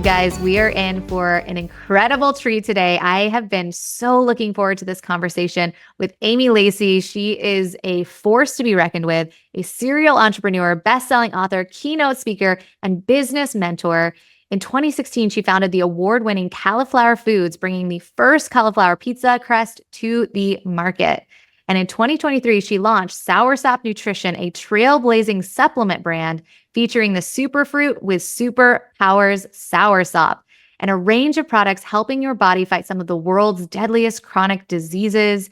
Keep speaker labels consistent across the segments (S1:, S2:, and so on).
S1: guys, we are in for an incredible treat today. I have been so looking forward to this conversation with Amy Lacey. She is a force to be reckoned with, a serial entrepreneur, best-selling author, keynote speaker, and business mentor. In 2016, she founded the award-winning Cauliflower Foods, bringing the first cauliflower pizza crust to the market. And in 2023, she launched Soursop Nutrition, a trailblazing supplement brand featuring the superfruit with superpowers Soursop, and a range of products helping your body fight some of the world's deadliest chronic diseases.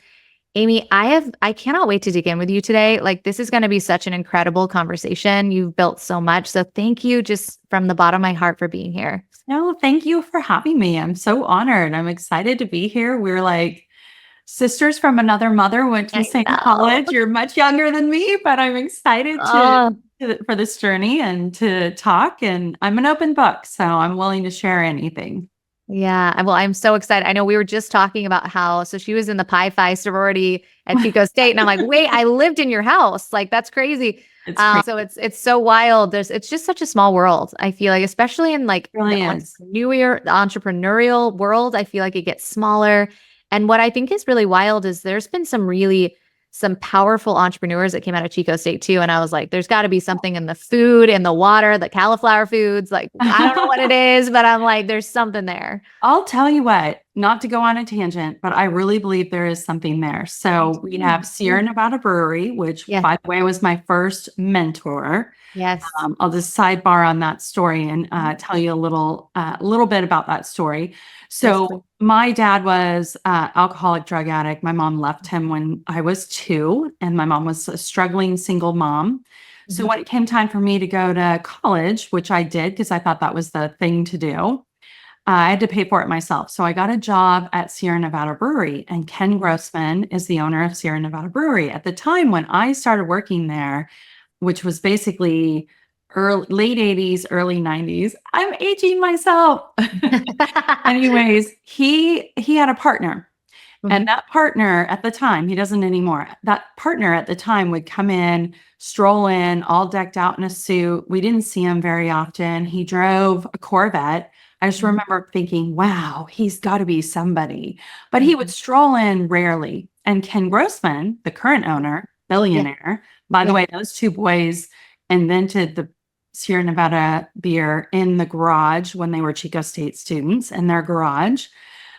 S1: Amy, I cannot wait to dig in with you today. Like, this is going to be such an incredible conversation. You've built so much. So thank you just from the bottom of my heart for being here.
S2: No, thank you for having me. I'm so honored. I'm excited to be here. We're like sisters from another mother, went to the same college. You're much younger than me, but I'm excited for this journey and to talk. And I'm an open book, so I'm willing to share anything.
S1: Yeah. Well, I'm so excited. I know we were just talking about so she was in the Pi Phi sorority at Chico State. And I'm like, wait, I lived in your house. Like, that's crazy. So it's so wild. It's just such a small world. I feel like, especially in like the entrepreneurial world, I feel like it gets smaller. And what I think is really wild is there's been some powerful entrepreneurs that came out of Chico State too. And I was like, there's got to be something in the food, in the water, the cauliflower foods. Like, I don't know what it is, but I'm like, there's something there.
S2: I'll tell you what, not to go on a tangent, but I really believe there is something there. So we have Sierra Nevada Brewery, which by the way, was my first mentor.
S1: Yes.
S2: I'll just sidebar on that story and tell you a little bit about that story. So my dad was alcoholic, drug addict. My mom left him when I was 2, and my mom was a struggling single mom. So when it came time for me to go to college, which I did because I thought that was the thing to do, I had to pay for it myself. So I got a job at Sierra Nevada Brewery, and Ken Grossman is the owner of Sierra Nevada Brewery. At the time when I started working there, which was basically late 80s, early 90s. I'm aging myself. Anyways, he had a partner. And that partner at the time, he doesn't anymore. That partner at the time would come in, stroll in, all decked out in a suit. We didn't see him very often. He drove a Corvette. I just remember thinking, wow, he's got to be somebody. But he would stroll in rarely. And Ken Grossman, the current owner, billionaire, by the way, those two boys invented the Sierra Nevada beer in the garage when they were Chico State students in their garage.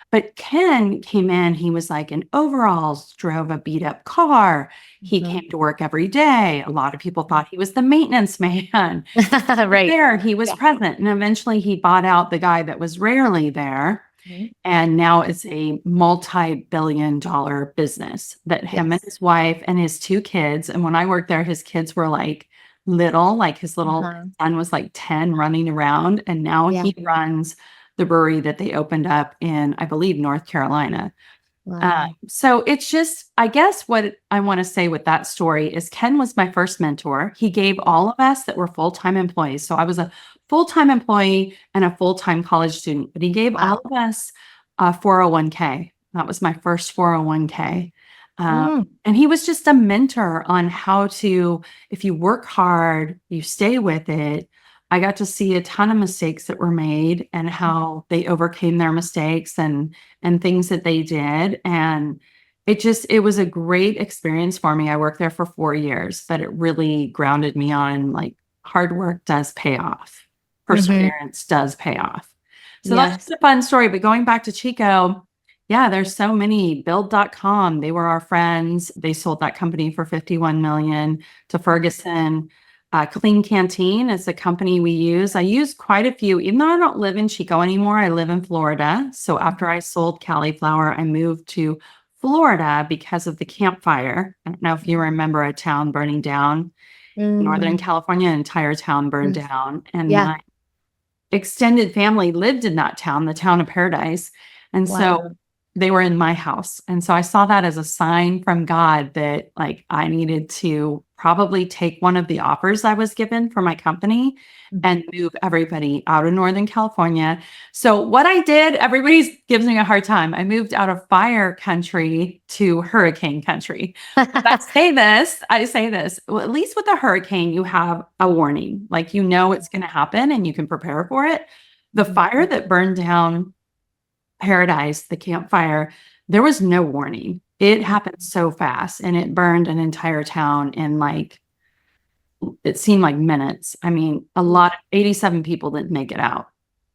S2: But Ken came in, he was like in overalls, drove a beat up car. He came to work every day. A lot of people thought he was the maintenance man.
S1: Right.
S2: There, he was present. And eventually he bought out the guy that was rarely there. And now it's a multi-billion-dollar business that him and his wife and his 2 kids. And when I worked there, his kids were like little, like his little son was like 10 running around. And now he runs the brewery that they opened up in, I believe, North Carolina. Wow. So it's just, I guess what I want to say with that story is Ken was my first mentor. He gave all of us that were full-time employees. So I was a full-time employee and a full-time college student, but he gave all of us a 401k. That was my first 401k. And he was just a mentor on how to, if you work hard, you stay with it. I got to see a ton of mistakes that were made and how they overcame their mistakes and things that they did. And it was a great experience for me. I worked there for 4 years, but it really grounded me on like hard work does pay off. Perseverance does pay off. So that's just a fun story. But going back to Chico, there's so many. Build.com, they were our friends. They sold that company for $51 million to Ferguson. Clean Canteen is the company we use. I use quite a few, even though I don't live in Chico anymore. I live in Florida. So after I sold Cauliflower, I moved to Florida because of the Camp Fire. I don't know if you remember a town burning down. Northern California, an entire town burned down. And my extended family lived in that town, the town of Paradise. And so they were in my house. And so I saw that as a sign from God that like I needed to probably take one of the offers I was given for my company and move everybody out of Northern California. So what I did, everybody gives me a hard time. I moved out of fire country to hurricane country. I say this, well, at least with a hurricane, you have a warning, like, you know, it's going to happen and you can prepare for it. The fire that burned down Paradise, the campfire, there was no warning. It happened so fast and it burned an entire town in like, it seemed like minutes. I mean, 87 people didn't make it out.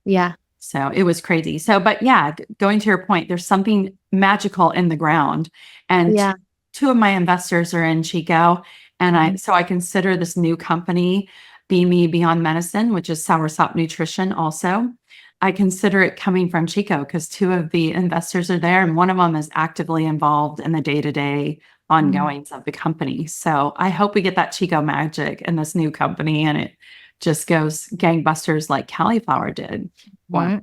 S1: Yeah.
S2: So it was crazy. So, but yeah, going to your point, there's something magical in the ground. And
S1: Yeah.
S2: two of my investors are in Chico. And so I consider this new company, Be Me Beyond Medicine, which is Soursop Nutrition also. I consider it coming from Chico because two of the investors are there and one of them is actively involved in the day-to-day ongoings of the company. So I hope we get that Chico magic in this new company and it just goes gangbusters like Cauliflower did. Wow.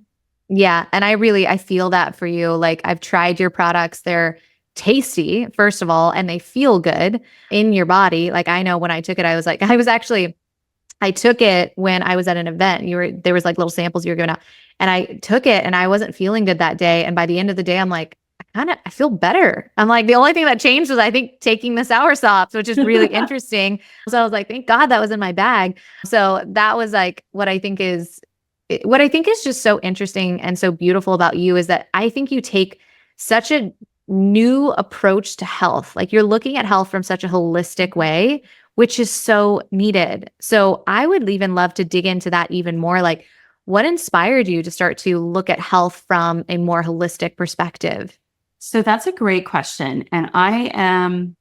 S1: Yeah. And I feel that for you. Like I've tried your products. They're tasty, first of all, and they feel good in your body. Like I know when I took it, I took it when I was at an event. There was like little samples you were giving out and I took it and I wasn't feeling good that day. And by the end of the day, I'm like, I feel better. I'm like, the only thing that changed was I think taking the Soursops, which is really interesting. So I was like, thank God that was in my bag. So that was like what I think is just so interesting and so beautiful about you is that I think you take such a new approach to health. Like you're looking at health from such a holistic way, which is so needed. So I would even love to dig into that even more. Like what inspired you to start to look at health from a more holistic perspective?
S2: So that's a great question. And I am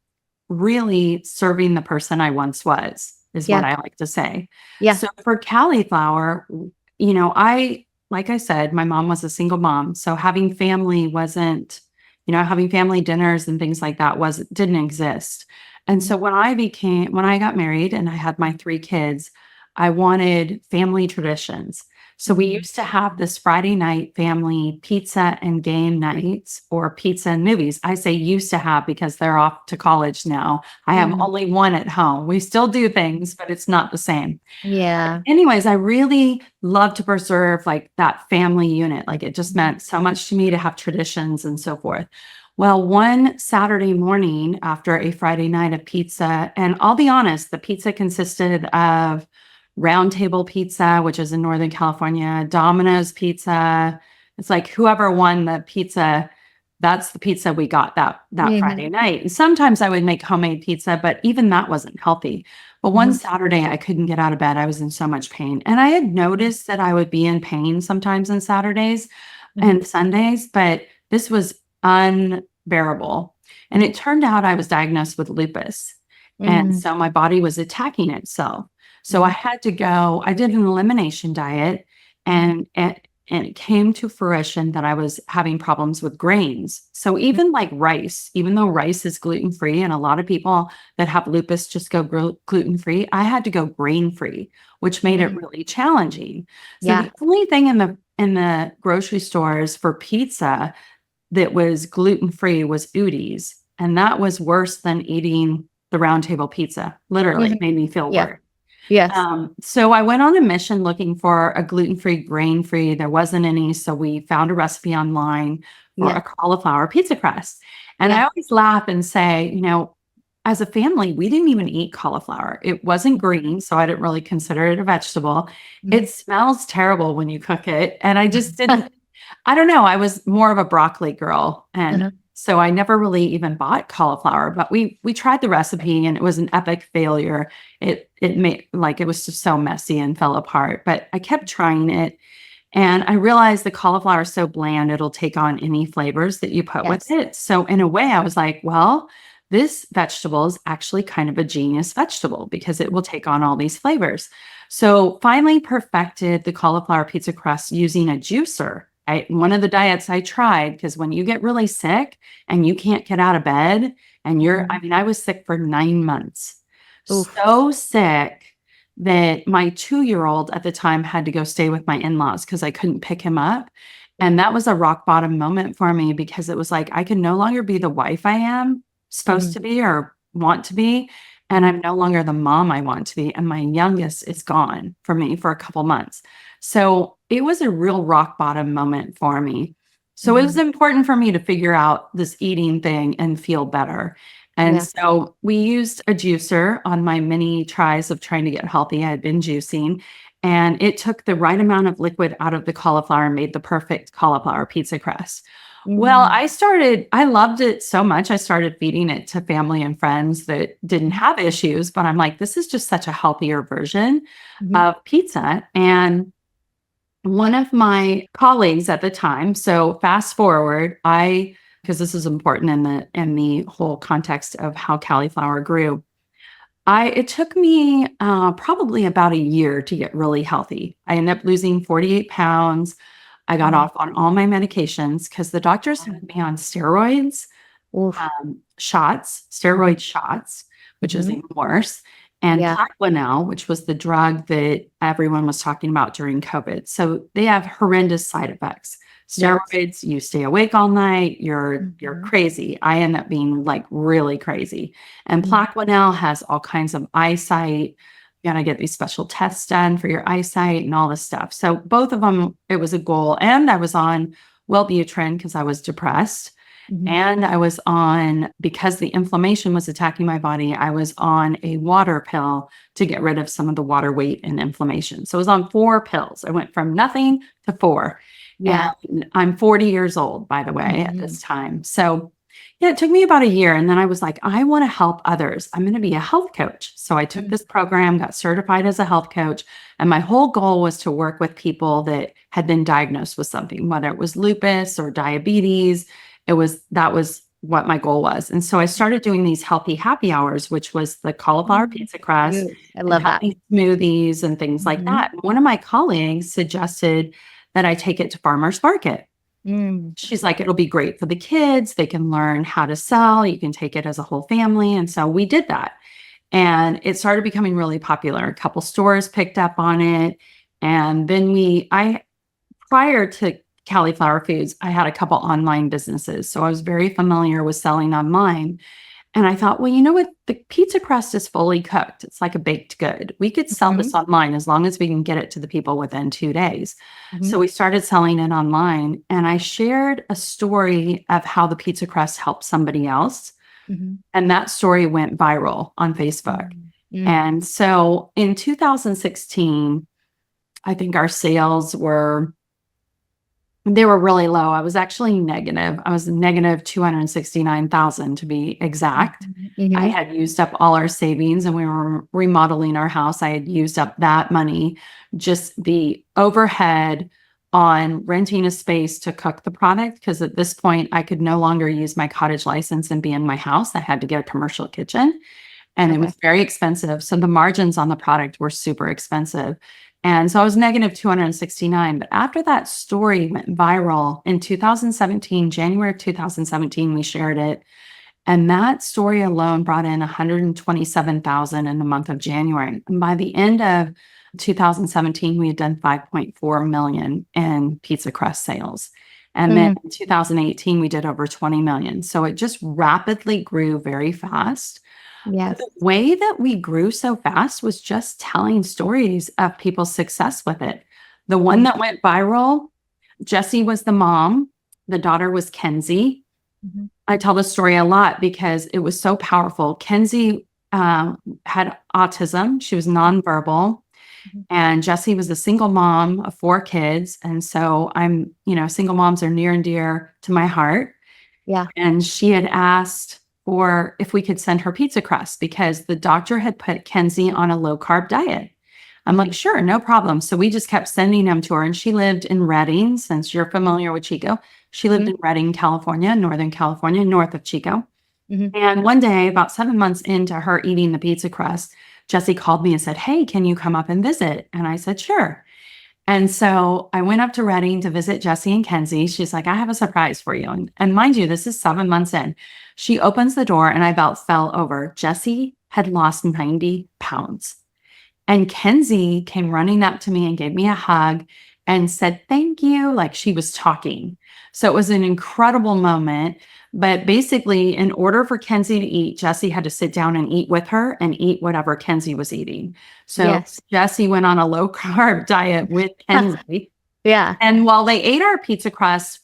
S2: really serving the person I once was, is what I like to say.
S1: Yeah.
S2: So for Cauliflower, like I said, my mom was a single mom. So having family wasn't, having family dinners and things like that didn't exist. And so when I got married and I had my 3 kids, I wanted family traditions. So we used to have this Friday night family pizza and game nights or pizza and movies. I say used to have because they're off to college now. I have only one at home. We still do things, but it's not the same.
S1: Yeah.
S2: But anyways, I really love to preserve like that family unit. Like it just meant so much to me to have traditions and so forth. Well, one Saturday morning after a Friday night of pizza, and I'll be honest, the pizza consisted of Round Table Pizza, which is in Northern California, Domino's Pizza. It's like whoever won the pizza, that's the pizza we got that Friday night. And sometimes I would make homemade pizza, but even that wasn't healthy. But one Saturday I couldn't get out of bed. I was in so much pain. And I had noticed that I would be in pain sometimes on Saturdays and Sundays, but this was unbearable. And it turned out I was diagnosed with lupus. And so my body was attacking itself. So I had to go, I did an elimination diet and it came to fruition that I was having problems with grains. So even like rice, even though rice is gluten-free and a lot of people that have lupus just go gluten-free, I had to go grain-free, which made it really challenging. So the only thing in the grocery stores for pizza that was gluten-free was Udi's. And that was worse than eating the Round Table Pizza. Literally it made me feel worse.
S1: Yes.
S2: So I went on a mission looking for a gluten-free, grain-free. There wasn't any. So we found a recipe online for a cauliflower pizza crust. And I always laugh and say, as a family, we didn't even eat cauliflower. It wasn't green, so I didn't really consider it a vegetable. It smells terrible when you cook it. And I just didn't, I don't know. I was more of a broccoli girl. And so I never really even bought cauliflower, but we tried the recipe and it was an epic failure. It made like, it was just so messy and fell apart, but I kept trying it. And I realized the cauliflower is so bland, it'll take on any flavors that you put with it. So in a way I was like, well, this vegetable is actually kind of a genius vegetable because it will take on all these flavors. So finally perfected the cauliflower pizza crust using a juicer. One of the diets I tried, because when you get really sick and you can't get out of bed and I was sick for 9 months, so sick that my 2-year-old at the time had to go stay with my in-laws because I couldn't pick him up. And that was a rock bottom moment for me because it was like, I can no longer be the wife I am supposed to be or want to be. And I'm no longer the mom I want to be. And my youngest is gone for me for a couple months. So it was a real rock bottom moment for me. So it was important for me to figure out this eating thing and feel better. And so we used a juicer on my many tries of trying to get healthy. I had been juicing And it took the right amount of liquid out of the cauliflower and made the perfect cauliflower pizza crust. Well, I loved it so much. I started feeding it to family and friends that didn't have issues, but I'm like, this is just such a healthier version of pizza. And one of my colleagues at the time, so fast forward, because this is important in the whole context of how cauliflower grew. It took me probably about a year to get really healthy. I ended up losing 48 pounds. I got off on all my medications because the doctors had me on steroids, steroid shots, which is even worse, and Plaquenil, which was the drug that everyone was talking about during COVID. So they have horrendous side effects. Steroids, you stay awake all night, you're crazy. I end up being like really crazy. And Plaquenil has all kinds of eyesight. You gotta get these special tests done for your eyesight and all this stuff. So both of them, it was a goal. And I was on Wellbutrin because I was depressed. And I was on, because the inflammation was attacking my body, I was on a water pill to get rid of some of the water weight and inflammation. So I was on 4 pills. I went from nothing to 4. Yeah. And I'm 40 years old, by the way, at this time. So yeah, it took me about a year. And then I was like, I want to help others. I'm going to be a health coach. So I took this program, got certified as a health coach. And my whole goal was to work with people that had been diagnosed with something, whether it was lupus or diabetes. That was what my goal was. And so I started doing these healthy happy hours, which was the cauliflower pizza crust.
S1: I love that.
S2: Smoothies and things like that. One of my colleagues suggested that I take it to farmer's market. She's like, it'll be great for the kids. They can learn how to sell. You can take it as a whole family. And so we did that. And it started becoming really popular. A couple stores picked up on it. And then prior to Cauliflower Foods, I had a couple online businesses. So I was very familiar with selling online. And I thought, well, you know what? The pizza crust is fully cooked. It's like a baked good. We could sell this online as long as we can get it to the people within 2 days. So we started selling it online. And I shared a story of how the pizza crust helped somebody else. And that story went viral on Facebook. And so in 2016, I think our sales they were really low. I was actually negative. I was negative 269,000 to be exact. I had used up all our savings and we were remodeling our house. I had used up that money, just the overhead on renting a space to cook the product. Because at this point, I could no longer use my cottage license and be in my house. I had to get a commercial kitchen and it was very expensive. So the margins on the product were super expensive. And so I was negative 269. But after that story went viral in 2017, January of 2017, we shared it. And that story alone brought in 127,000 in the month of January. And by the end of 2017, we had done 5.4 million in pizza crust sales. And then in 2018, we did over 20 million. So it just rapidly grew very fast.
S1: Yes.
S2: The way that we grew so fast was just telling stories of people's success with it. The one that went viral, Jessie was the mom. The daughter was Kenzie. I tell this story a lot because it was so powerful. Kenzie had autism. She was nonverbal. And Jessie was a single mom of 4 kids. And so single moms are near and dear to my heart.
S1: Yeah.
S2: And she had asked or if we could send her pizza crust because the doctor had put Kenzie on a low carb diet. I'm like, sure, no problem. So we just kept sending them to her. And she lived in Redding, since you're familiar with Chico. She lived in Redding, California, Northern California, north of Chico. And one day, about 7 months into her eating the pizza crust, Jessie called me and said, hey, can you come up and visit? And I said, sure. And so I went up to Redding to visit Jessie and Kenzie. She's like, I have a surprise for you. And mind you, this is 7 months in. She opens the door and I about fell over. Jessie had lost 90 pounds. And Kenzie came running up to me and gave me a hug and said, thank you, like she was talking. So it was an incredible moment. But basically, in order for Kenzie to eat, Jessie had to sit down and eat with her and eat whatever Kenzie was eating. So Jessie went on a low carb diet with Kenzie. And while they ate our pizza crust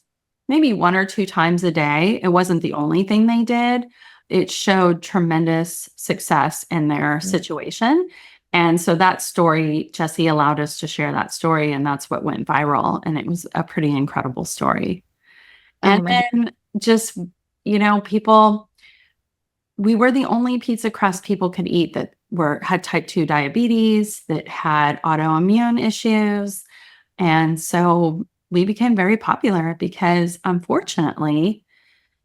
S2: maybe 1 or 2 times a day, it wasn't the only thing they did. It showed tremendous success in their situation. And so that story, Jesse allowed us to share that story, and that's what went viral. And it was a pretty incredible story.
S1: Oh
S2: And
S1: my God.
S2: then just, people, we were the only pizza crust people could eat that had type 2 diabetes, that had autoimmune issues. And so we became very popular because, unfortunately,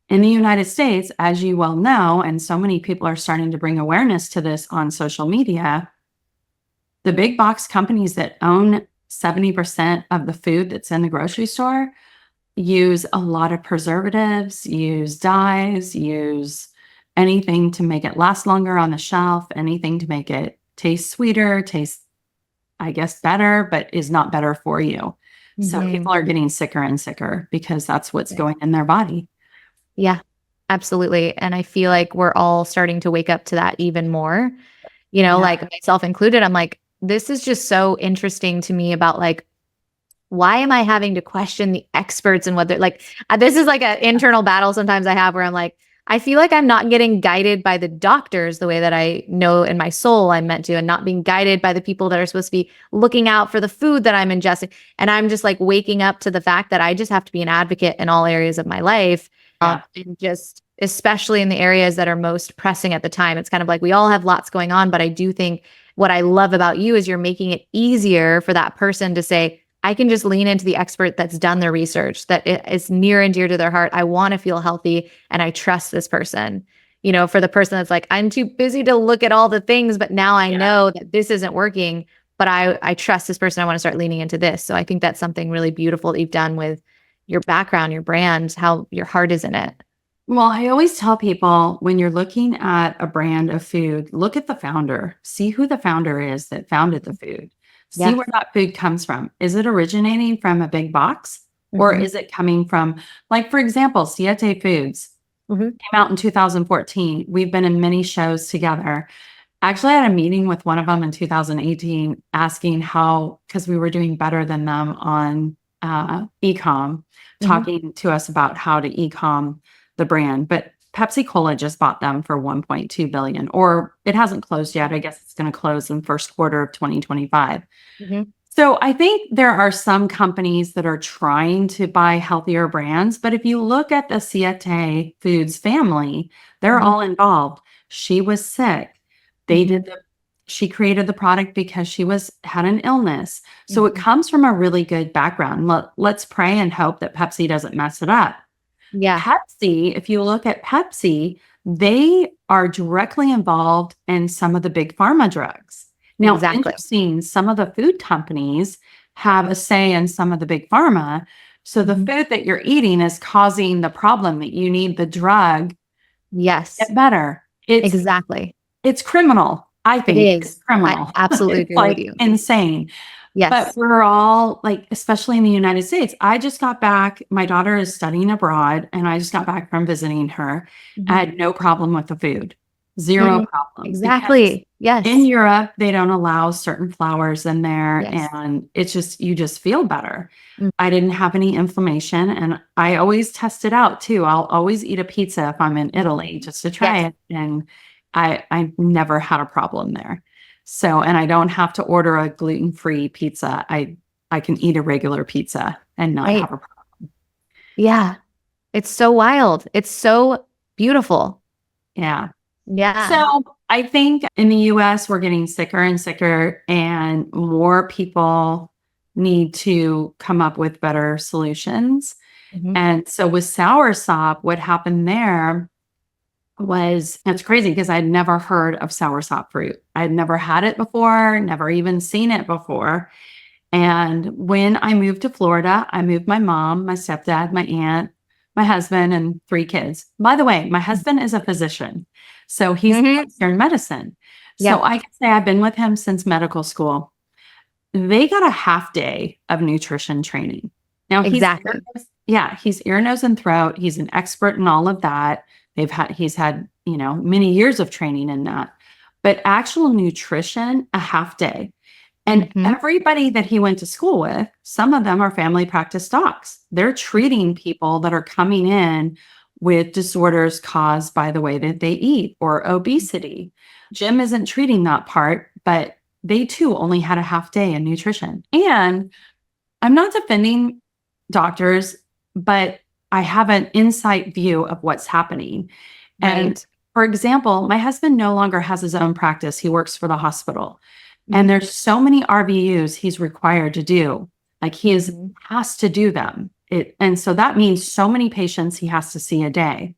S2: in the United States, as you well know, and so many people are starting to bring awareness to this on social media, the big box companies that own 70% of the food that's in the grocery store use a lot of preservatives, use dyes, use anything to make it last longer on the shelf, anything to make it taste sweeter, taste, I guess, better, but is not better for you. So
S1: Mhm.
S2: people are getting sicker and sicker because that's what's
S1: Yeah.
S2: going in their body.
S1: Yeah, absolutely. And I feel like we're all starting to wake up to that even more, like myself included. I'm like, this is just so interesting to me about like, why am I having to question the experts and what they're like? This is like an internal battle sometimes I have where I'm like, I feel like I'm not getting guided by the doctors the way that I know in my soul I'm meant to, and not being guided by the people that are supposed to be looking out for the food that I'm ingesting. And I'm just like waking up to the fact that I just have to be an advocate in all areas of my life. And just especially in the areas that are most pressing at the time. It's kind of like we all have lots going on, but I do think what I love about you is you're making it easier for that person to say, I can just lean into the expert that's done their research, that is near and dear to their heart. I want to feel healthy and I trust this person. For the person that's like, I'm too busy to look at all the things, but now I know that this isn't working, but I trust this person. I want to start leaning into this. So I think that's something really beautiful that you've done with your background, your brand, how your heart is in it.
S2: Well, I always tell people when you're looking at a brand of food, look at the founder, see who the founder is that founded the food, see
S1: Yeah.
S2: where that food comes from. Is it originating from a big box or
S1: Mhm.
S2: is it coming from, like, for example, Siete Foods
S1: Mhm.
S2: came out in 2014. We've been in many shows together. Actually, I had a meeting with one of them in 2018 asking how, because we were doing better than them on e-com,
S1: Mhm.
S2: talking to us about how to e-com the brand. But Pepsi Cola just bought them for 1.2 billion, or it hasn't closed yet. I guess it's going to close in first quarter of 2025.
S1: Mhm.
S2: So I think there are some companies that are trying to buy healthier brands, but if you look at the Siete Foods family, they're
S1: Mhm.
S2: all involved. She was sick.
S1: Mhm.
S2: She created the product because had an illness. So it
S1: Mhm.
S2: comes from a really good background. Let's pray and hope that Pepsi doesn't mess it up.
S1: Yeah,
S2: Pepsi, if you look at Pepsi, they are directly involved in some of the big pharma drugs. Now,
S1: exactly.
S2: interesting, some of the food companies have a say in some of the big pharma. So the
S1: Mhm.
S2: food that you're eating is causing the problem that you need the drug to
S1: Yes,
S2: get better.
S1: exactly.
S2: It's criminal. I
S1: It
S2: think it's
S1: is. I
S2: criminal.
S1: absolutely
S2: It's
S1: agree with
S2: like
S1: you.
S2: insane. But
S1: Yes.
S2: we're all like, especially in the United States, I just got back. My daughter is studying abroad, and I just got back from visiting her. I
S1: Mhm.
S2: had no problem with the food, zero
S1: Mm,
S2: problem, because
S1: exactly.
S2: in
S1: Yes.
S2: Europe, they don't allow certain flours in there,
S1: Yes.
S2: and you just feel better.
S1: Mm,
S2: I didn't have any inflammation, and I always test it out too. I'll always eat a pizza if I'm in
S1: mhm.
S2: Italy just to try
S1: Yes.
S2: it, and I never had a problem there. So, and I don't have to order a gluten-free pizza. I can eat a regular pizza and not
S1: Right.
S2: have a problem.
S1: Yeah. It's so wild. It's so beautiful.
S2: Yeah.
S1: Yeah.
S2: So I think in the US, we're getting sicker and sicker, and more people need to come up with better solutions.
S1: Mhm.
S2: And so with Soursop, what happened there was, it's crazy because I'd never heard of Soursop fruit. I'd never had it before, never even seen it before. And when I moved to Florida, I moved my mom, my stepdad, my aunt, my husband, and 3 kids. By the way, my husband is a physician. So he's in
S1: Mhm.
S2: Western medicine. So
S1: Yeah.
S2: I can say I've been with him since medical school. They got a half day of nutrition training. Now
S1: Exactly.
S2: he's ear, nose, and throat. He's an expert in all of that. He's had, many years of training in that. But actual nutrition, a half day. And
S1: Mhm.
S2: everybody that he went to school with, some of them are family practice docs. They're treating people that are coming in with disorders caused by the way that they eat or obesity. Jim isn't treating that part, but they too only had a half day in nutrition. And I'm not defending doctors, but I have an insight view of what's happening. And
S1: Right.
S2: for example, my husband no longer has his own practice. He works for the hospital. And there's so many RVUs he's required to do. Like has to do them. And so that means so many patients he has to see a day.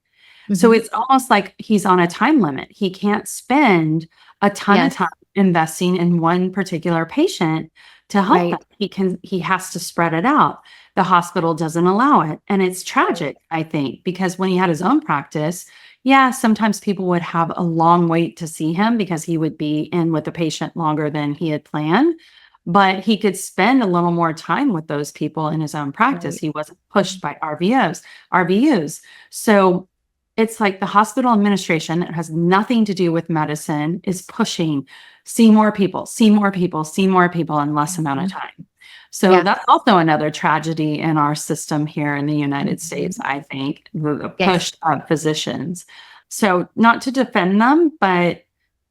S2: So it's almost like he's on a time limit. He can't spend a ton of
S1: Yes.
S2: time investing in one particular patient to help them. He has to spread it out. The hospital doesn't allow it. And it's tragic, I think, because when he had his own practice, yeah, sometimes people would have a long wait to see him because he would be in with the patient longer than he had planned. But he could spend a little more time with those people in his own practice. He wasn't pushed by RVUs. So it's like the hospital administration, it has nothing to do with medicine, is pushing, see more people in less amount of time. So that's also another tragedy in our system here in the United States, I think, the push of physicians. So not to defend them, but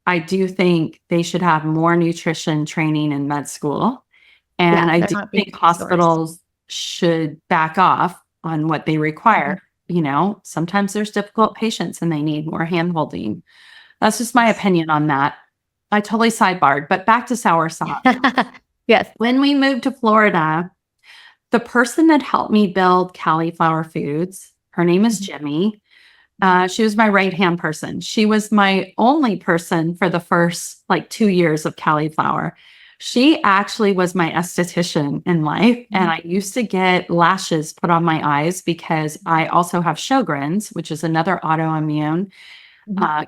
S2: I do think they should have more nutrition training in med school. And I do think hospitals should back off on what they require. You know, sometimes there's difficult patients and they need more hand-holding. That's just my opinion on that. I totally sidebarred, but back to Soursop.
S1: Yes.
S2: When we moved to Florida, the person that helped me build Cauliflower Foods, her name is Jimmy. She was my right-hand person. She was my only person for the first 2 years of Cauliflower. She actually was my esthetician in life. And I used to get lashes put on my eyes because I also have Sjogren's, which is another autoimmune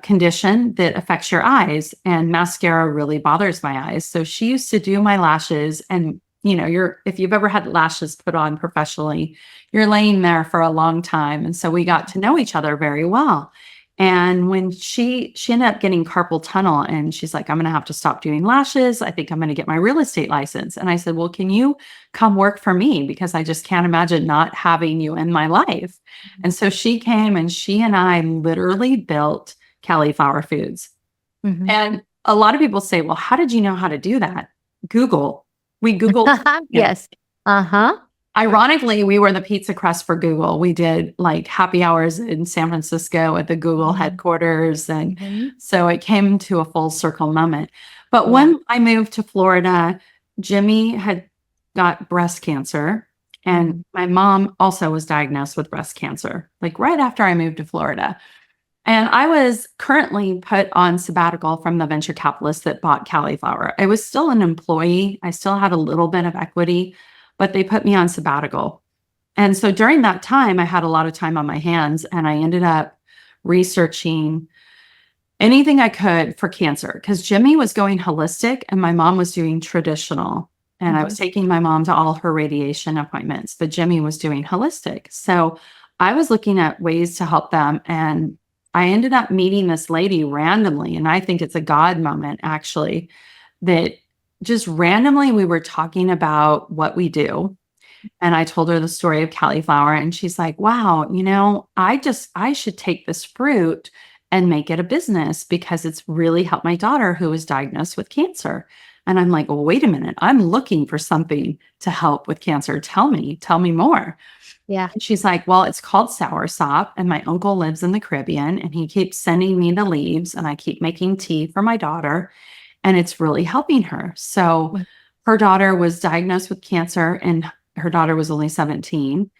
S2: condition that affects your eyes. And mascara really bothers my eyes. So she used to do my lashes. And, you know, if you've ever had lashes put on professionally, you're laying there for a long time. And so we got to know each other very well. And when she ended up getting carpal tunnel and she's like, I'm going to have to stop doing lashes. I think I'm going to get my real estate license. And I said, well, can you come work for me? Because I just can't imagine not having you in my life. And so she came and she and I literally built Cauliflower Foods. And a lot of people say, well, how did you know how to do that? Google. We Googled.
S1: Yes.
S2: Ironically, we were the pizza crust for Google. We did happy hours in San Francisco at the Google headquarters. And so it came to a full circle moment. But when I moved to Florida, Jimmy had got breast cancer. And my mom also was diagnosed with breast cancer, right after I moved to Florida. And I was currently put on sabbatical from the venture capitalist that bought Cauliflower. I was still an employee. I still had a little bit of equity, but they put me on sabbatical. And so during that time, I had a lot of time on my hands and I ended up researching anything I could for cancer because Jimmy was going holistic and my mom was doing traditional. And I was taking my mom to all her radiation appointments, but Jimmy was doing holistic. So I was looking at ways to help them. And I ended up meeting this lady randomly. And I think it's a God moment, actually, that just randomly we were talking about what we do. And I told her the story of Cauliflower. And she's like, wow, you know, I should take this fruit and make it a business because it's really helped my daughter who was diagnosed with cancer. And I'm like, well, wait a minute. I'm looking for something to help with cancer. Tell me more.
S1: Yeah.
S2: And she's like, well, it's called Soursop. And my uncle lives in the Caribbean and he keeps sending me the leaves and I keep making tea for my daughter. And it's really helping her. So her daughter was diagnosed with cancer and her daughter was only 17.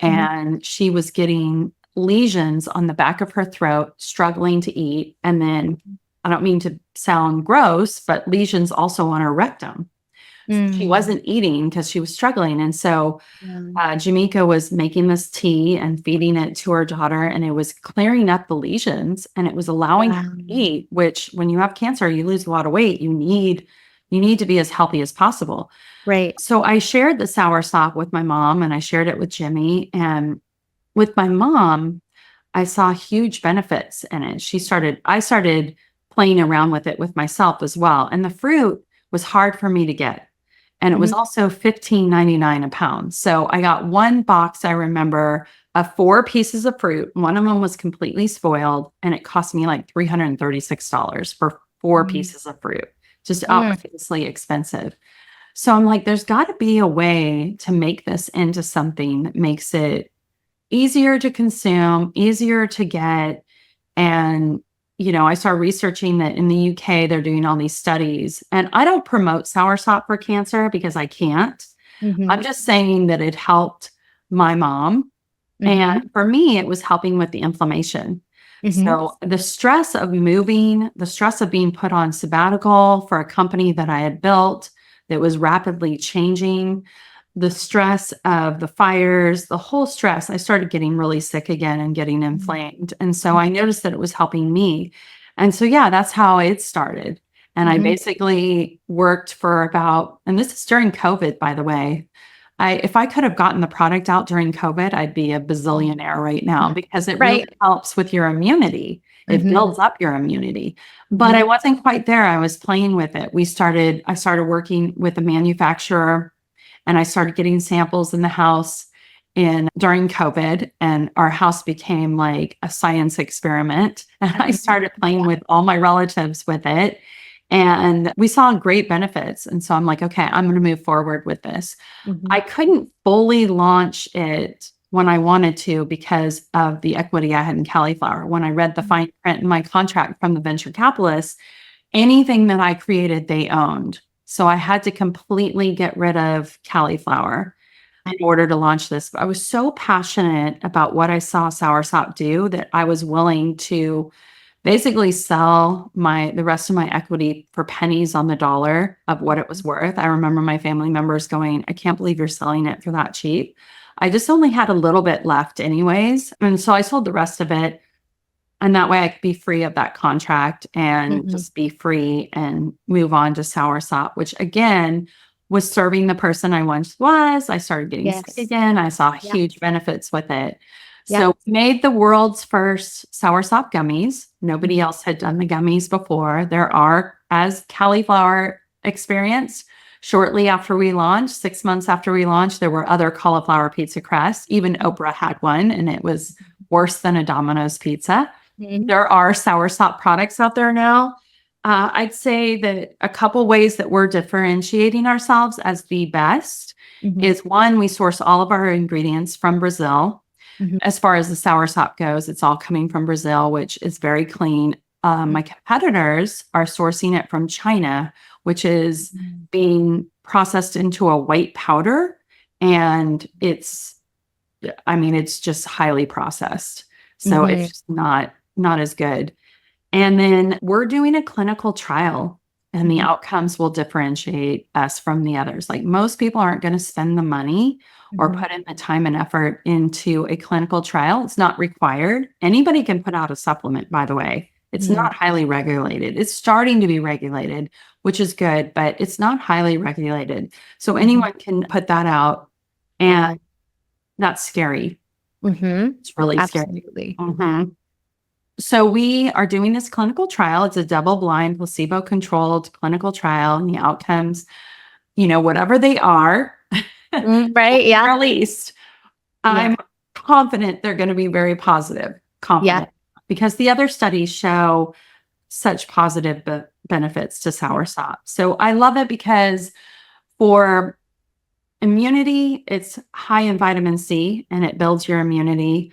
S2: And she was getting lesions on the back of her throat, struggling to eat. And then I don't mean to sound gross, but lesions also on her rectum. She wasn't eating because she was struggling. And so Jamaica was making this tea and feeding it to her daughter, and it was clearing up the lesions and it was allowing her to eat, which when you have cancer, you lose a lot of weight. You need to be as healthy as possible.
S1: Right.
S2: So I shared the Soursop with my mom and I shared it with Jimmy. And with my mom, I saw huge benefits in it. I started playing around with it with myself as well. And the fruit was hard for me to get. And it was also $15.99 a pound. So I got one box, I remember, of 4 pieces of fruit. One of them was completely spoiled and it cost me like $336 for 4 pieces of fruit. just outrageously expensive. So I'm like, there's got to be a way to make this into something that makes it easier to consume, easier to get. And, I started researching that in the UK, they're doing all these studies. And I don't promote soursop for cancer because I can't. I'm just saying that it helped my mom. And for me, it was helping with the inflammation. So the stress of moving, the stress of being put on sabbatical for a company that I had built that was rapidly changing, the stress of the fires, the whole stress, I started getting really sick again and getting inflamed. And so I noticed that it was helping me. And so, yeah, that's how it started. And I basically worked for about, and this is during COVID, by the way. If I could have gotten the product out during COVID, I'd be a bazillionaire right now because it really helps with your immunity. It builds up your immunity. But I wasn't quite there. I was playing with it. I started working with a manufacturer, and I started getting samples in the house during COVID, and our house became like a science experiment. And I started playing with all my relatives with it. And we saw great benefits. And so I'm like, okay, I'm going to move forward with this. I couldn't fully launch it when I wanted to because of the equity I had in Cauliflower. When I read the fine print in my contract from the venture capitalists, anything that I created, they owned. So I had to completely get rid of Cauliflower in order to launch this. But I was so passionate about what I saw Soursop do that I was willing to basically sell the rest of my equity for pennies on the dollar of what it was worth. I remember my family members going, I can't believe you're selling it for that cheap. I just only had a little bit left anyways. And so I sold the rest of it. And that way I could be free of that contract and just be free and move on to Soursop, which again was serving the person I once was. I started getting sick again. I saw huge benefits with it. So we made the world's first Soursop gummies. Nobody else had done the gummies before. There are, as Cauliflower experienced, shortly after we launched, 6 months after we launched, there were other cauliflower pizza crusts. Even Oprah had one, and it was worse than a Domino's pizza. There are Soursop products out there now. I'd say that a couple ways that we're differentiating ourselves as the best is one, we source all of our ingredients from Brazil. As far as the Soursop goes, it's all coming from Brazil, which is very clean. My competitors are sourcing it from China, which is being processed into a white powder. And it's just highly processed. So it's just not as good. And then we're doing a clinical trial, and the outcomes will differentiate us from the others. Like most people aren't going to spend the money or put in the time and effort into a clinical trial. It's not required. Anybody can put out a supplement, by the way. It's not highly regulated. It's starting to be regulated, which is good, but it's not highly regulated. So anyone can put that out, and that's scary. It's really
S1: Absolutely.
S2: scary. So we are doing this clinical trial. It's a double-blind, placebo-controlled clinical trial, and the outcomes, whatever they are,
S1: right? Yeah.
S2: released. I'm confident they're going to be very positive. Confident. Because the other studies show such positive benefits to Soursop. So I love it because for immunity, it's high in vitamin C and it builds your immunity.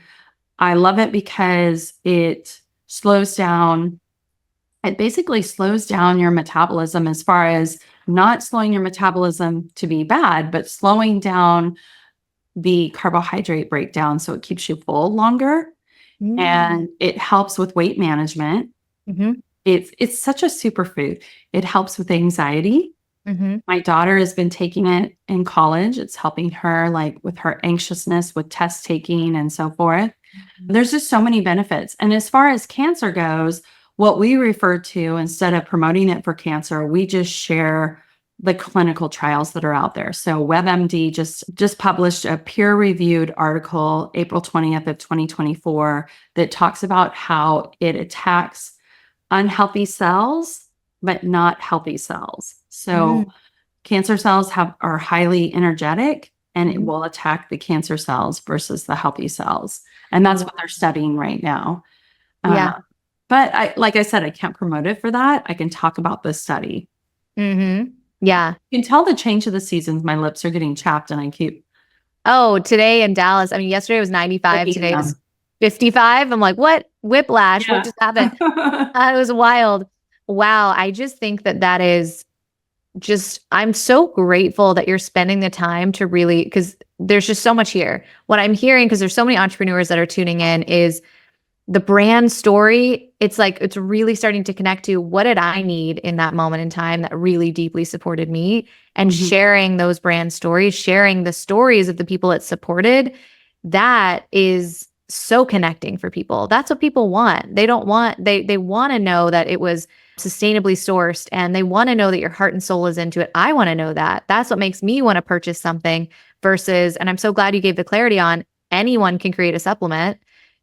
S2: I love it because it basically slows down your metabolism, as far as not slowing your metabolism to be bad, but slowing down the carbohydrate breakdown so it keeps you full longer. And it helps with weight management. It's such a superfood. It helps with anxiety. My daughter has been taking it in college. It's helping her with her anxiousness with test taking and so forth. There's just so many benefits. And as far as cancer goes, what we refer to, instead of promoting it for cancer, we just share the clinical trials that are out there. So WebMD just published a peer-reviewed article, April 20th of 2024, that talks about how it attacks unhealthy cells, but not healthy cells. So cancer cells are highly energetic, and it will attack the cancer cells versus the healthy cells. And that's what they're studying right now. But like I said, I can't promote it for that. I can talk about this study.
S1: Yeah.
S2: You can tell the change of the seasons. My lips are getting chapped and I keep
S1: Oh, today in Dallas, I mean, yesterday was 95,
S2: licking
S1: today was
S2: them.
S1: 55. I'm like, what? Whiplash. What
S2: Yeah.
S1: just happened? It was wild. Wow. I just think that that is just, I'm so grateful that you're spending the time to really, because there's just so much here. What I'm hearing, because there's so many entrepreneurs that are tuning in, is the brand story. It's like, it's really starting to connect to what did I need in that moment in time that really deeply supported me, and
S2: Mhm.
S1: sharing those brand stories, sharing the stories of the people it supported. That is so connecting for people. That's what people want. They don't want, they want to know that it was sustainably sourced, and they want to know that your heart and soul is into it. I want to know that. That's what makes me want to purchase something versus, and I'm so glad you gave the clarity on anyone can create a supplement,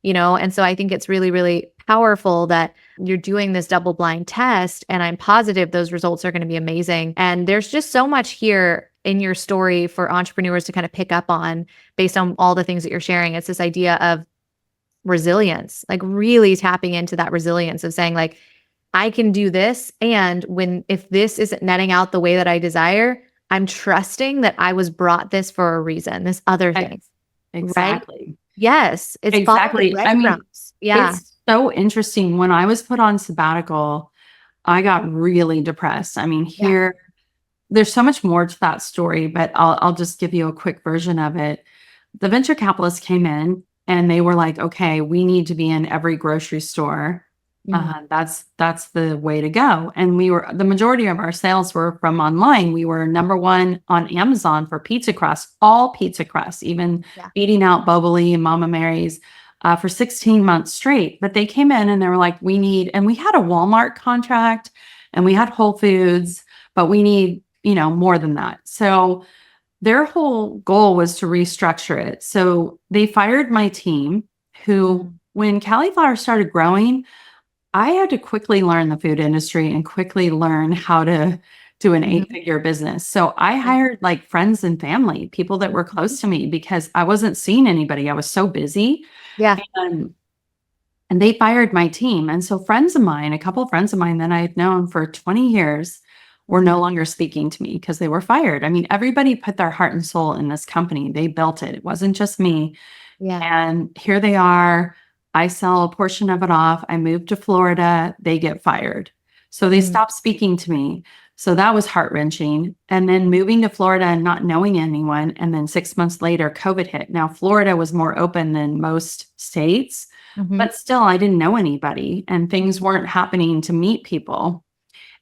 S1: and so I think it's really, really powerful that you're doing this double blind test, and I'm positive those results are going to be amazing. And there's just so much here in your story for entrepreneurs to kind of pick up on based on all the things that you're sharing. It's this idea of resilience, like really tapping into that resilience of saying like, I can do this. And if this isn't netting out the way that I desire, I'm trusting that I was brought this for a reason, this other thing,
S2: Ex-
S1: right?
S2: Exactly.
S1: Yes. It's follow the
S2: Exactly. I mean,
S1: breadcrumbs. Yeah.
S2: it's so interesting. When I was put on sabbatical, I got really depressed. I mean,
S1: Yeah.
S2: there's so much more to that story, but I'll just give you a quick version of it. The venture capitalists came in and they were like, okay, we need to be in every grocery store.
S1: Mm.
S2: That's the way to go. And the majority of our sales were from online. We were number one on Amazon for pizza crust, all pizza crust, even
S1: Yeah.
S2: beating out Boboli and Mama Mary's for 16 months straight. But they came in and they were like, and we had a Walmart contract and we had Whole Foods, but we need, more than that. So their whole goal was to restructure it. So they fired my team, who, when Cauliflower started growing, I had to quickly learn the food industry and quickly learn how to do an
S1: Mhm.
S2: 8-figure business. So I
S1: Yeah.
S2: hired like friends and family, people that were close to me because I wasn't seeing anybody. I was so busy.
S1: Yeah.
S2: And and they fired my team. And so a couple of friends of mine that I had known for 20 years were no longer speaking to me because they were fired. I mean, everybody put their heart and soul in this company. They built it. It wasn't just me.
S1: Yeah.
S2: And here they are. I sell a portion of it off. I move to Florida. They get fired. So they
S1: Mm.
S2: stopped speaking to me. So that was heart-wrenching. And then moving to Florida and not knowing anyone. And then 6 months later, COVID hit. Now, Florida was more open than most states,
S1: Mhm.
S2: but still, I didn't know anybody and things weren't happening to meet people.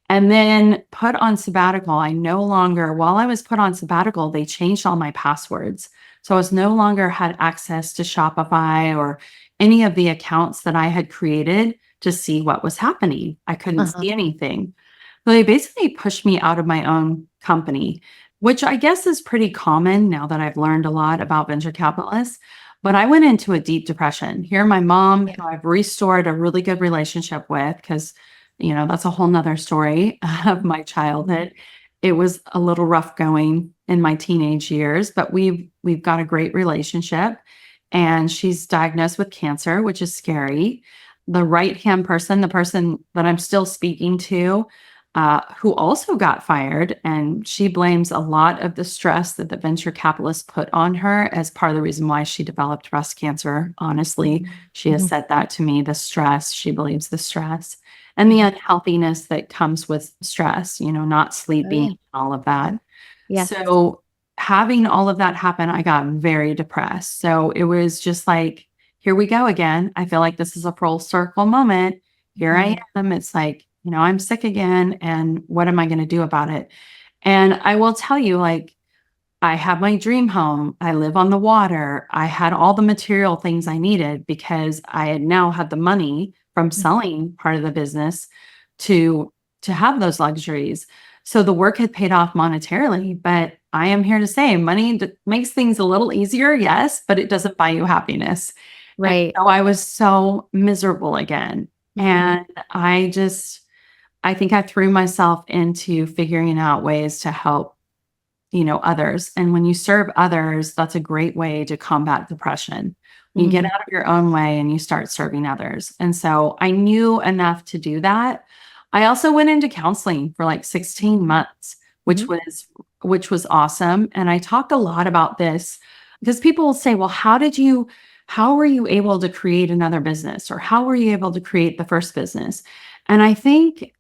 S2: And then put on sabbatical, while I was put on sabbatical, they changed all my passwords. So I was no longer had access to Shopify or any of the accounts that I had created to see what was happening. I couldn't
S1: Uh-huh.
S2: see anything. So they basically pushed me out of my own company, which I guess is pretty common now that I've learned a lot about venture capitalists. But I went into a deep depression. Here, my mom,
S1: Yeah.
S2: who I've restored a really good relationship with, because that's a whole nother story of my childhood. It was a little rough going in my teenage years, but we've got a great relationship. And she's diagnosed with cancer, which is scary. The right-hand person, the person that I'm still speaking to, who also got fired, and she blames a lot of the stress that the venture capitalists put on her as part of the reason why she developed breast cancer. Honestly, she has
S1: Mhm.
S2: said that to me, the stress, she believes the stress and the unhealthiness that comes with stress, not
S1: Oh, yeah.
S2: sleeping, all of that.
S1: Yeah.
S2: So having all of that happen, I got very depressed. So it was just like, here we go again. I feel like this is a full circle moment. Here I
S1: Mhm.
S2: am. It's like, I'm sick again. And what am I going to do about it? And I will tell you, like, I have my dream home. I live on the water. I had all the material things I needed because I had now had the money from selling part of the business to have those luxuries. So the work had paid off monetarily, but I am here to say money makes things a little easier, yes, but it doesn't buy you happiness. And
S1: Right.
S2: so I was so miserable again.
S1: Mhm.
S2: And I think I threw myself into figuring out ways to help others. And when you serve others, that's a great way to combat depression. You get
S1: Mhm.
S2: out of your own way and you start serving others. And so I knew enough to do that. I also went into counseling for like 16 months, which
S1: Mhm.
S2: was awesome. And I talked a lot about this because people will say, well, how were you able to create another business, or how were you able to create the first business? And I think,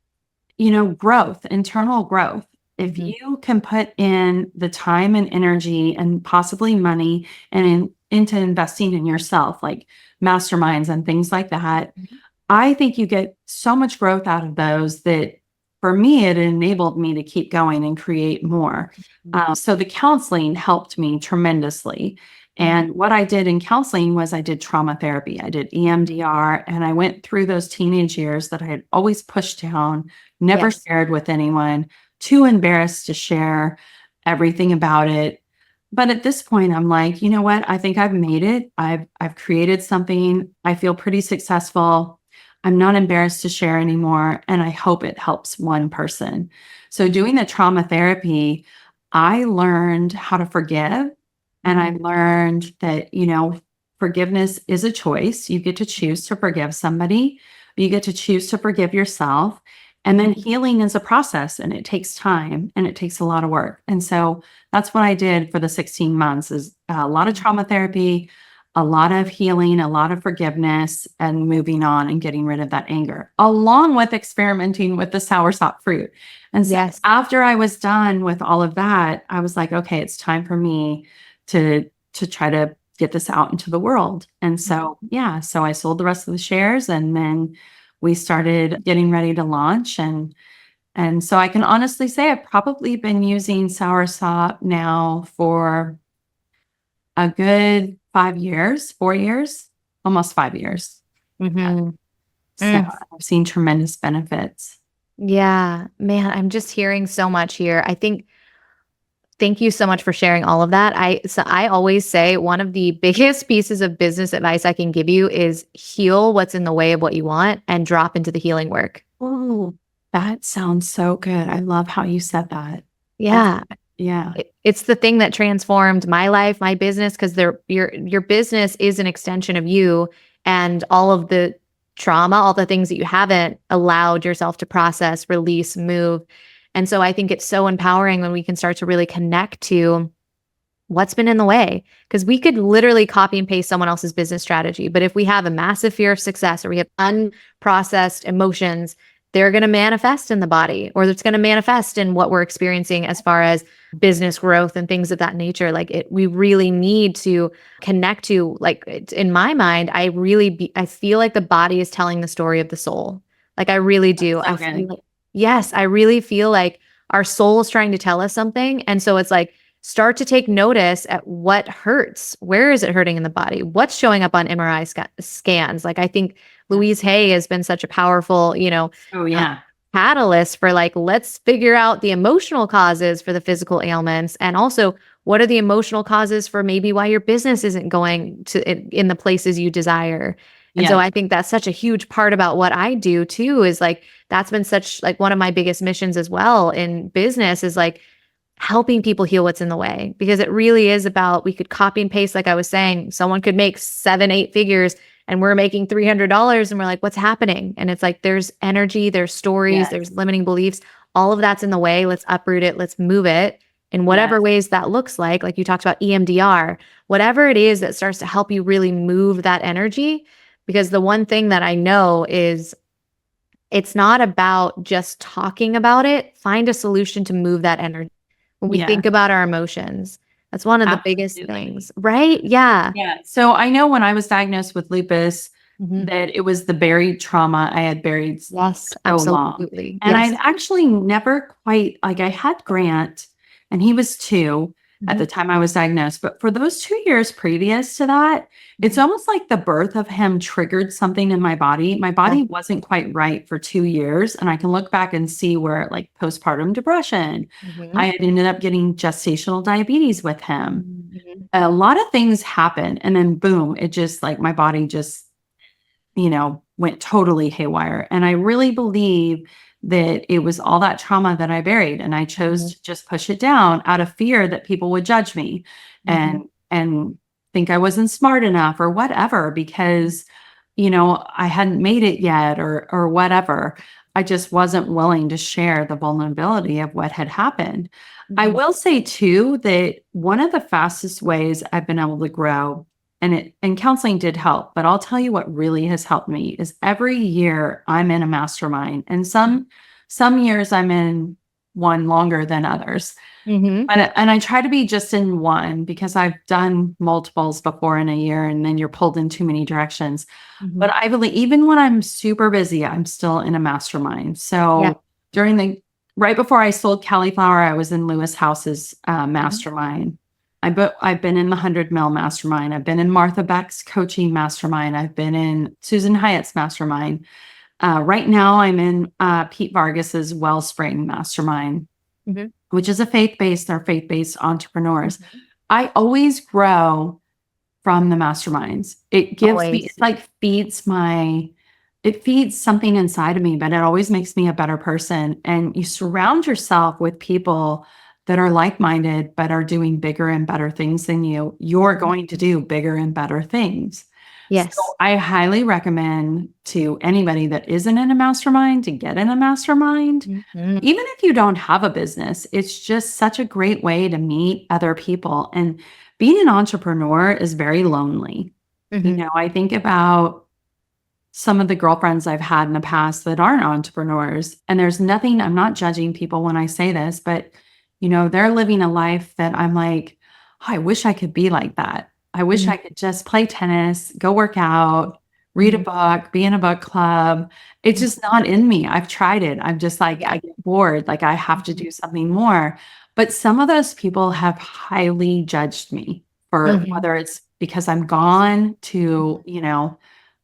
S2: growth, internal growth. If
S1: Mhm.
S2: you can put in the time and energy and possibly money and into investing in yourself, like masterminds and things like that,
S1: Mhm.
S2: I think you get so much growth out of those that for me, it enabled me to keep going and create more. So the counseling helped me tremendously.
S1: Mhm.
S2: And what I did in counseling was I did trauma therapy, I did EMDR, and I went through those teenage years that I had always pushed down, never
S1: Yes.
S2: shared with anyone, too embarrassed to share everything about it. But at this point, I'm like, you know what? I think I've made it. I've created something. I feel pretty successful. I'm not embarrassed to share anymore. And I hope it helps one person. So,
S1: Mhm.
S2: doing the trauma therapy, I learned how to forgive. And I
S1: Mhm.
S2: learned that, forgiveness is a choice. You get to choose to forgive somebody, you get to choose to forgive yourself. And then healing is a process, and it takes time and it takes a lot of work. And so that's what I did for the 16 months, is a lot of trauma therapy, a lot of healing, a lot of forgiveness, and moving on and getting rid of that anger, along with experimenting with the soursop fruit. And so
S1: Yes.
S2: after I was done with all of that, I was like, okay, it's time for me to try to get this out into the world. And so, yeah, so I sold the rest of the shares, and then we started getting ready to launch. And so I can honestly say I've probably been using Soursop now for a good 5 years, 4 years, almost 5 years.
S1: Mhm.
S2: So
S1: Mm.
S2: I've seen tremendous benefits.
S1: Yeah, man, I'm just hearing so much here. I think thank you so much for sharing all of that. I always say one of the biggest pieces of business advice I can give you is heal what's in the way of what you want and drop into the healing work.
S2: Oh, that sounds so good. I love how you said that. I,
S1: Yeah.
S2: yeah.
S1: It's the thing that transformed my life, my business, because your business is an extension of you and all of the trauma, all the things that you haven't allowed yourself to process, release, move. And so I think it's so empowering when we can start to really connect to what's been in the way. Because we could literally copy and paste someone else's business strategy. But if we have a massive fear of success or we have unprocessed emotions, they're going to manifest in the body, or it's going to manifest in what we're experiencing as far as business growth and things of that nature. We really need to connect to, in my mind, I feel like the body is telling the story of the soul. Like I really do.
S2: So
S1: I feel
S2: good.
S1: like, yes, I really feel like our soul is trying to tell us something. And so it's like, start to take notice at what hurts. Where is it hurting in the body? What's showing up on MRI scans? Like I think
S2: Yeah.
S1: Louise Hay has been such a powerful,
S2: Oh,
S1: uh,
S2: yeah.
S1: catalyst for like, let's figure out the emotional causes for the physical ailments. And also, what are the emotional causes for maybe why your business isn't going in the places you desire? And so
S2: Yeah.
S1: I think that's such a huge part about what I do too, is like, that's been such like one of my biggest missions as well in business is like, helping people heal what's in the way, because it really is about, we could copy and paste, like I was saying, someone could make 7, 8 figures and we're making $300 and we're like, what's happening? And it's like, there's energy, there's stories,
S2: Yes.
S1: there's limiting beliefs, all of that's in the way. Let's uproot it. Let's move it in whatever
S2: Yes.
S1: ways that looks like you talked about EMDR, whatever it is that starts to help you really move that energy. Because the one thing that I know is it's not about just talking about it. Find a solution to move that energy when we
S2: Yeah.
S1: think about our emotions. That's one of the biggest
S2: Absolutely.
S1: things, right? Yeah.
S2: Yeah. So I know when I was diagnosed with lupus,
S1: Mhm.
S2: that it was the buried trauma I had buried
S1: Yes,
S2: so long.
S1: absolutely.
S2: And I'd
S1: Yes.
S2: actually never quite, like, I had Grant, and he was 2 at the
S1: Mhm.
S2: time I was diagnosed. But for those 2 years previous to that, it's
S1: Mhm.
S2: almost like the birth of him triggered something in my body. My
S1: Yeah.
S2: body wasn't quite right for 2 years. And I can look back and see where, like, postpartum depression, I
S1: Mhm.
S2: had ended up getting gestational diabetes with him.
S1: Mhm.
S2: A lot of things happened. And then, boom, it just, like, my body just went totally haywire. And I really believe that it was all that trauma that I buried. And I chose
S1: Mhm.
S2: to just push it down out of fear that people would judge me
S1: Mhm.
S2: and think I wasn't smart enough or whatever, because, I hadn't made it yet or whatever. I just wasn't willing to share the vulnerability of what had happened. I will say too that one of the fastest ways I've been able to grow, and counseling did help, but I'll tell you what really has helped me is every year I'm in a mastermind, and some years I'm in one longer than others.
S1: Mm-hmm.
S2: And I try to be just in one because I've done multiples before in a year, and then you're pulled in too many directions.
S1: Mm-hmm.
S2: But I believe even when I'm super busy, I'm still in a mastermind. So right before I sold Cauliflower, I was in Lewis House's mastermind. I've been in the 100 Mil mastermind. I've been in Martha Beck's coaching mastermind. I've been in Susan Hyatt's mastermind. Right now, I'm in Pete Vargas's Wellspring mastermind, which is they're faith-based entrepreneurs. I always grow from the masterminds. It gives me, it's like it feeds something inside of me, but it always makes me a better person. And you surround yourself with people that are like-minded, but are doing bigger and better things than you. You're going to do bigger and better things.
S1: Yes.
S2: So I highly recommend to anybody that isn't in a mastermind to get in a mastermind. Even if you don't have a business, it's just such a great way to meet other people. And being an entrepreneur is very lonely. I think about some of the girlfriends I've had in the past that aren't entrepreneurs, and there's nothing, I'm not judging people when I say this, but they're living a life that I'm like, oh, I wish I could be like that. I wish I could just play tennis, go work out, read a book, be in a book club. It's just not in me. I've tried it. I'm just like, I get bored. Like I have to do something more. But some of those people have highly judged me for whether it's because I'm gone to,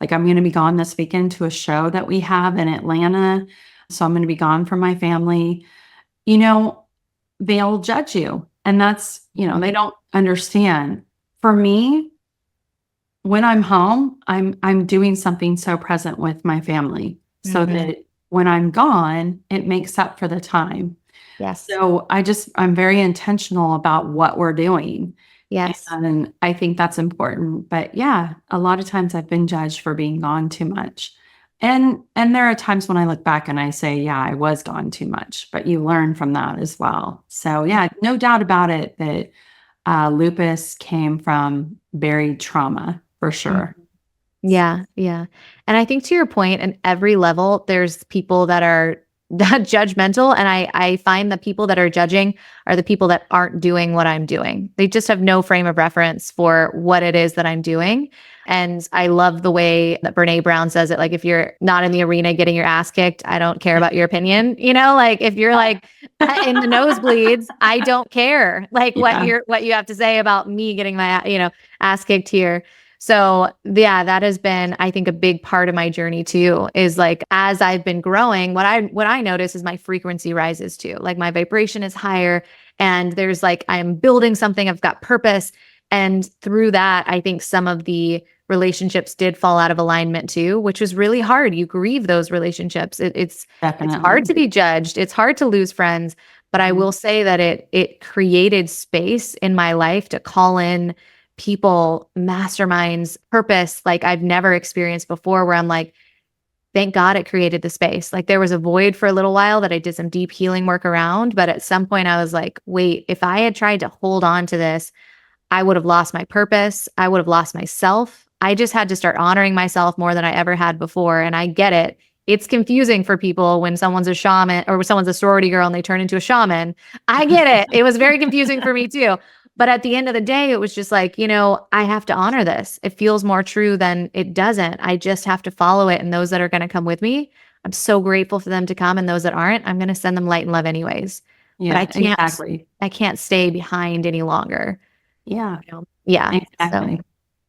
S2: like I'm going to be gone this weekend to a show that we have in Atlanta. So I'm going to be gone from my family. They'll judge you. And that's, they don't understand. For me, when I'm home, I'm doing something so present with my family so that when I'm gone, it makes up for the time.
S1: Yes.
S2: So I'm very intentional about what we're doing.
S1: Yes.
S2: And I think that's important. But yeah, a lot of times I've been judged for being gone too much. And there are times when I look back and I say, yeah, I was gone too much, but you learn from that as well. So yeah, no doubt about it that lupus came from buried trauma for sure.
S1: Yeah. Yeah. And I think to your point, at every level, there's people that are judgmental. And I find the people that are judging are the people that aren't doing what I'm doing. They just have no frame of reference for what it is that I'm doing. And I love the way that Brene Brown says it. Like, if you're not in the arena getting your ass kicked, I don't care about your opinion. Like if you're like in the nosebleeds, I don't care like what you have to say about me getting my, ass kicked here. So yeah, that has been, I think, a big part of my journey too, is like, as I've been growing, what I notice is my frequency rises too. Like my vibration is higher, and there's like, I'm building something, I've got purpose. And through that, I think some of the relationships did fall out of alignment too, which was really hard. You grieve those relationships. It's hard to be judged. It's hard to lose friends. But I will say that it created space in my life to call in people, masterminds, purpose like I've never experienced before, where I'm like, thank God it created the space. Like there was a void for a little while that I did some deep healing work around. But at some point I was like, wait, if I had tried to hold on to this, I would have lost my purpose. I would have lost myself. I just had to start honoring myself more than I ever had before. And I get it. It's confusing for people when someone's a shaman or someone's a sorority girl and they turn into a shaman. I get it. It was very confusing for me too. But at the end of the day, it was just like, I have to honor this. It feels more true than it doesn't. I just have to follow it. And those that are going to come with me, I'm so grateful for them to come. And those that aren't, I'm going to send them light and love anyways.
S2: Yeah,
S1: but I
S2: exactly.
S1: can't stay behind any longer.
S2: Yeah.
S1: Yeah.
S2: Exactly.
S1: So,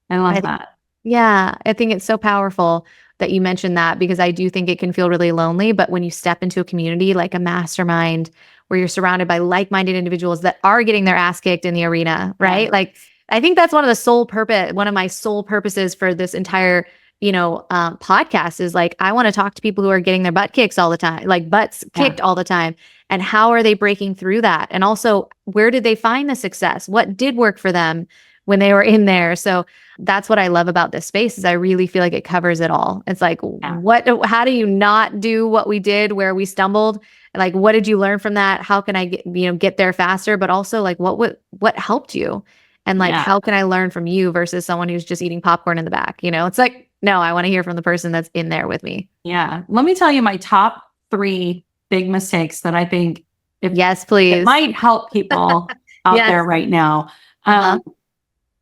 S2: I love that.
S1: Yeah. I think it's so powerful that you mentioned that, because I do think it can feel really lonely. But when you step into a community like a mastermind, where you're surrounded by like-minded individuals that are getting their ass kicked in the arena, right? Like, I think that's one of my sole purposes for this entire, podcast is like, I want to talk to people who are getting their butt kicks all the time, like butts kicked all the time. And how are they breaking through that? And also, where did they find the success? What did work for them? when they were in there. So that's what I love about this space is I really feel like it covers it all. It's like,
S2: Yeah.
S1: how do you not do what we did where we stumbled? Like, what did you learn from that? How can I get there faster? But also like, what helped you? And like,
S2: Yeah.
S1: how can I learn from you versus someone who's just eating popcorn in the back? It's like, no, I want to hear from the person that's in there with me.
S2: Yeah. Let me tell you my top 3 big mistakes that I think
S1: Yes,
S2: it
S1: please.
S2: might help people out
S1: Yes.
S2: there right now.
S1: Uh-huh.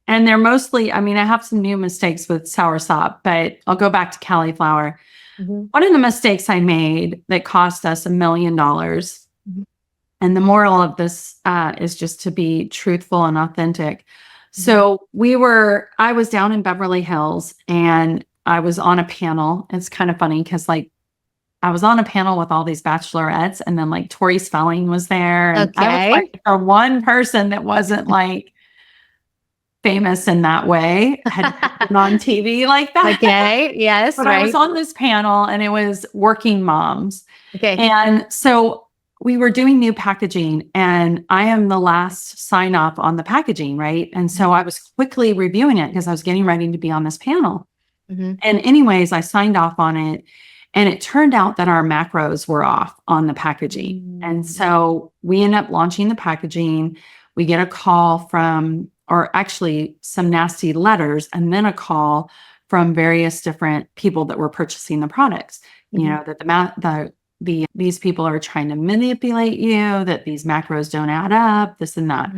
S2: And they're mostly, I mean, I have some new mistakes with Soursop, but I'll go back to cauliflower.
S1: Mhm.
S2: One of the mistakes I made that cost us $1 million,
S1: Mhm.
S2: and the moral of this is just to be truthful and authentic.
S1: Mhm.
S2: So I was down in Beverly Hills and I was on a panel. It's kind of funny because like I was on a panel with all these bachelorettes and then like Tori Spelling was there. And I was
S1: Okay.
S2: like the one person that wasn't like famous in that way, had been on TV like that.
S1: Okay. Yes.
S2: But I was
S1: Right.
S2: on this panel and it was working moms.
S1: Okay.
S2: And so we were doing new packaging and I am the last sign off on the packaging, right? And so I was quickly reviewing it because I was getting ready to be on this panel.
S1: Mm-hmm.
S2: And anyways, I signed off on it and it turned out that our macros were off on the packaging. And so we end up launching the packaging. We get a call from, or actually some nasty letters, and then a call from various different people that were purchasing the products. You know, that these people are trying to manipulate you, that these macros don't add up, this and that.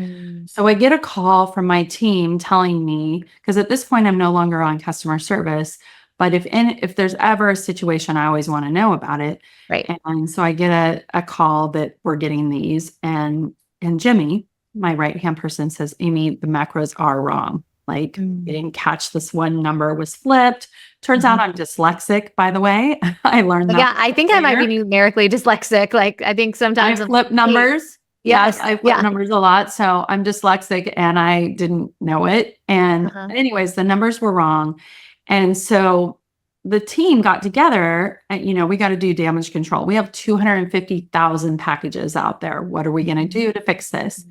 S2: So I get a call from my team telling me, because at this point I'm no longer on customer service, but if there's ever a situation, I always want to know about it.
S1: Right.
S2: And so I get a call that we're getting these, and Jimmy, my right-hand person, says, Amy, the macros are wrong. Like you didn't catch this one number was flipped. Turns out I'm dyslexic, by the way. I learned that.
S1: Yeah, I think I might be numerically dyslexic. Like I think sometimes
S2: I flip numbers.
S1: Yes.
S2: I flip numbers a lot. So I'm dyslexic and I didn't know it. And anyways, the numbers were wrong. And so the team got together and, we got to do damage control. We have 250,000 packages out there. What are we going to do to fix this?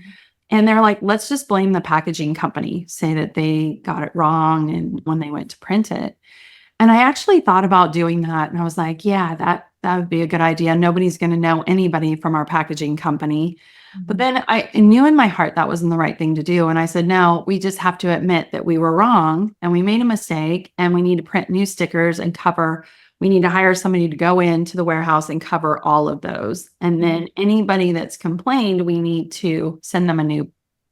S2: And they're like, let's just blame the packaging company, say that they got it wrong and when they went to print it. And I actually thought about doing that. And I was like, yeah, that would be a good idea. Nobody's going to know anybody from our packaging company. But then I knew in my heart that wasn't the right thing to do. And I said, no, we just have to admit that we were wrong and we made a mistake and we need to print new stickers and cover. We need to hire somebody to go into the warehouse and cover all of those. And then anybody that's complained, we need to send them a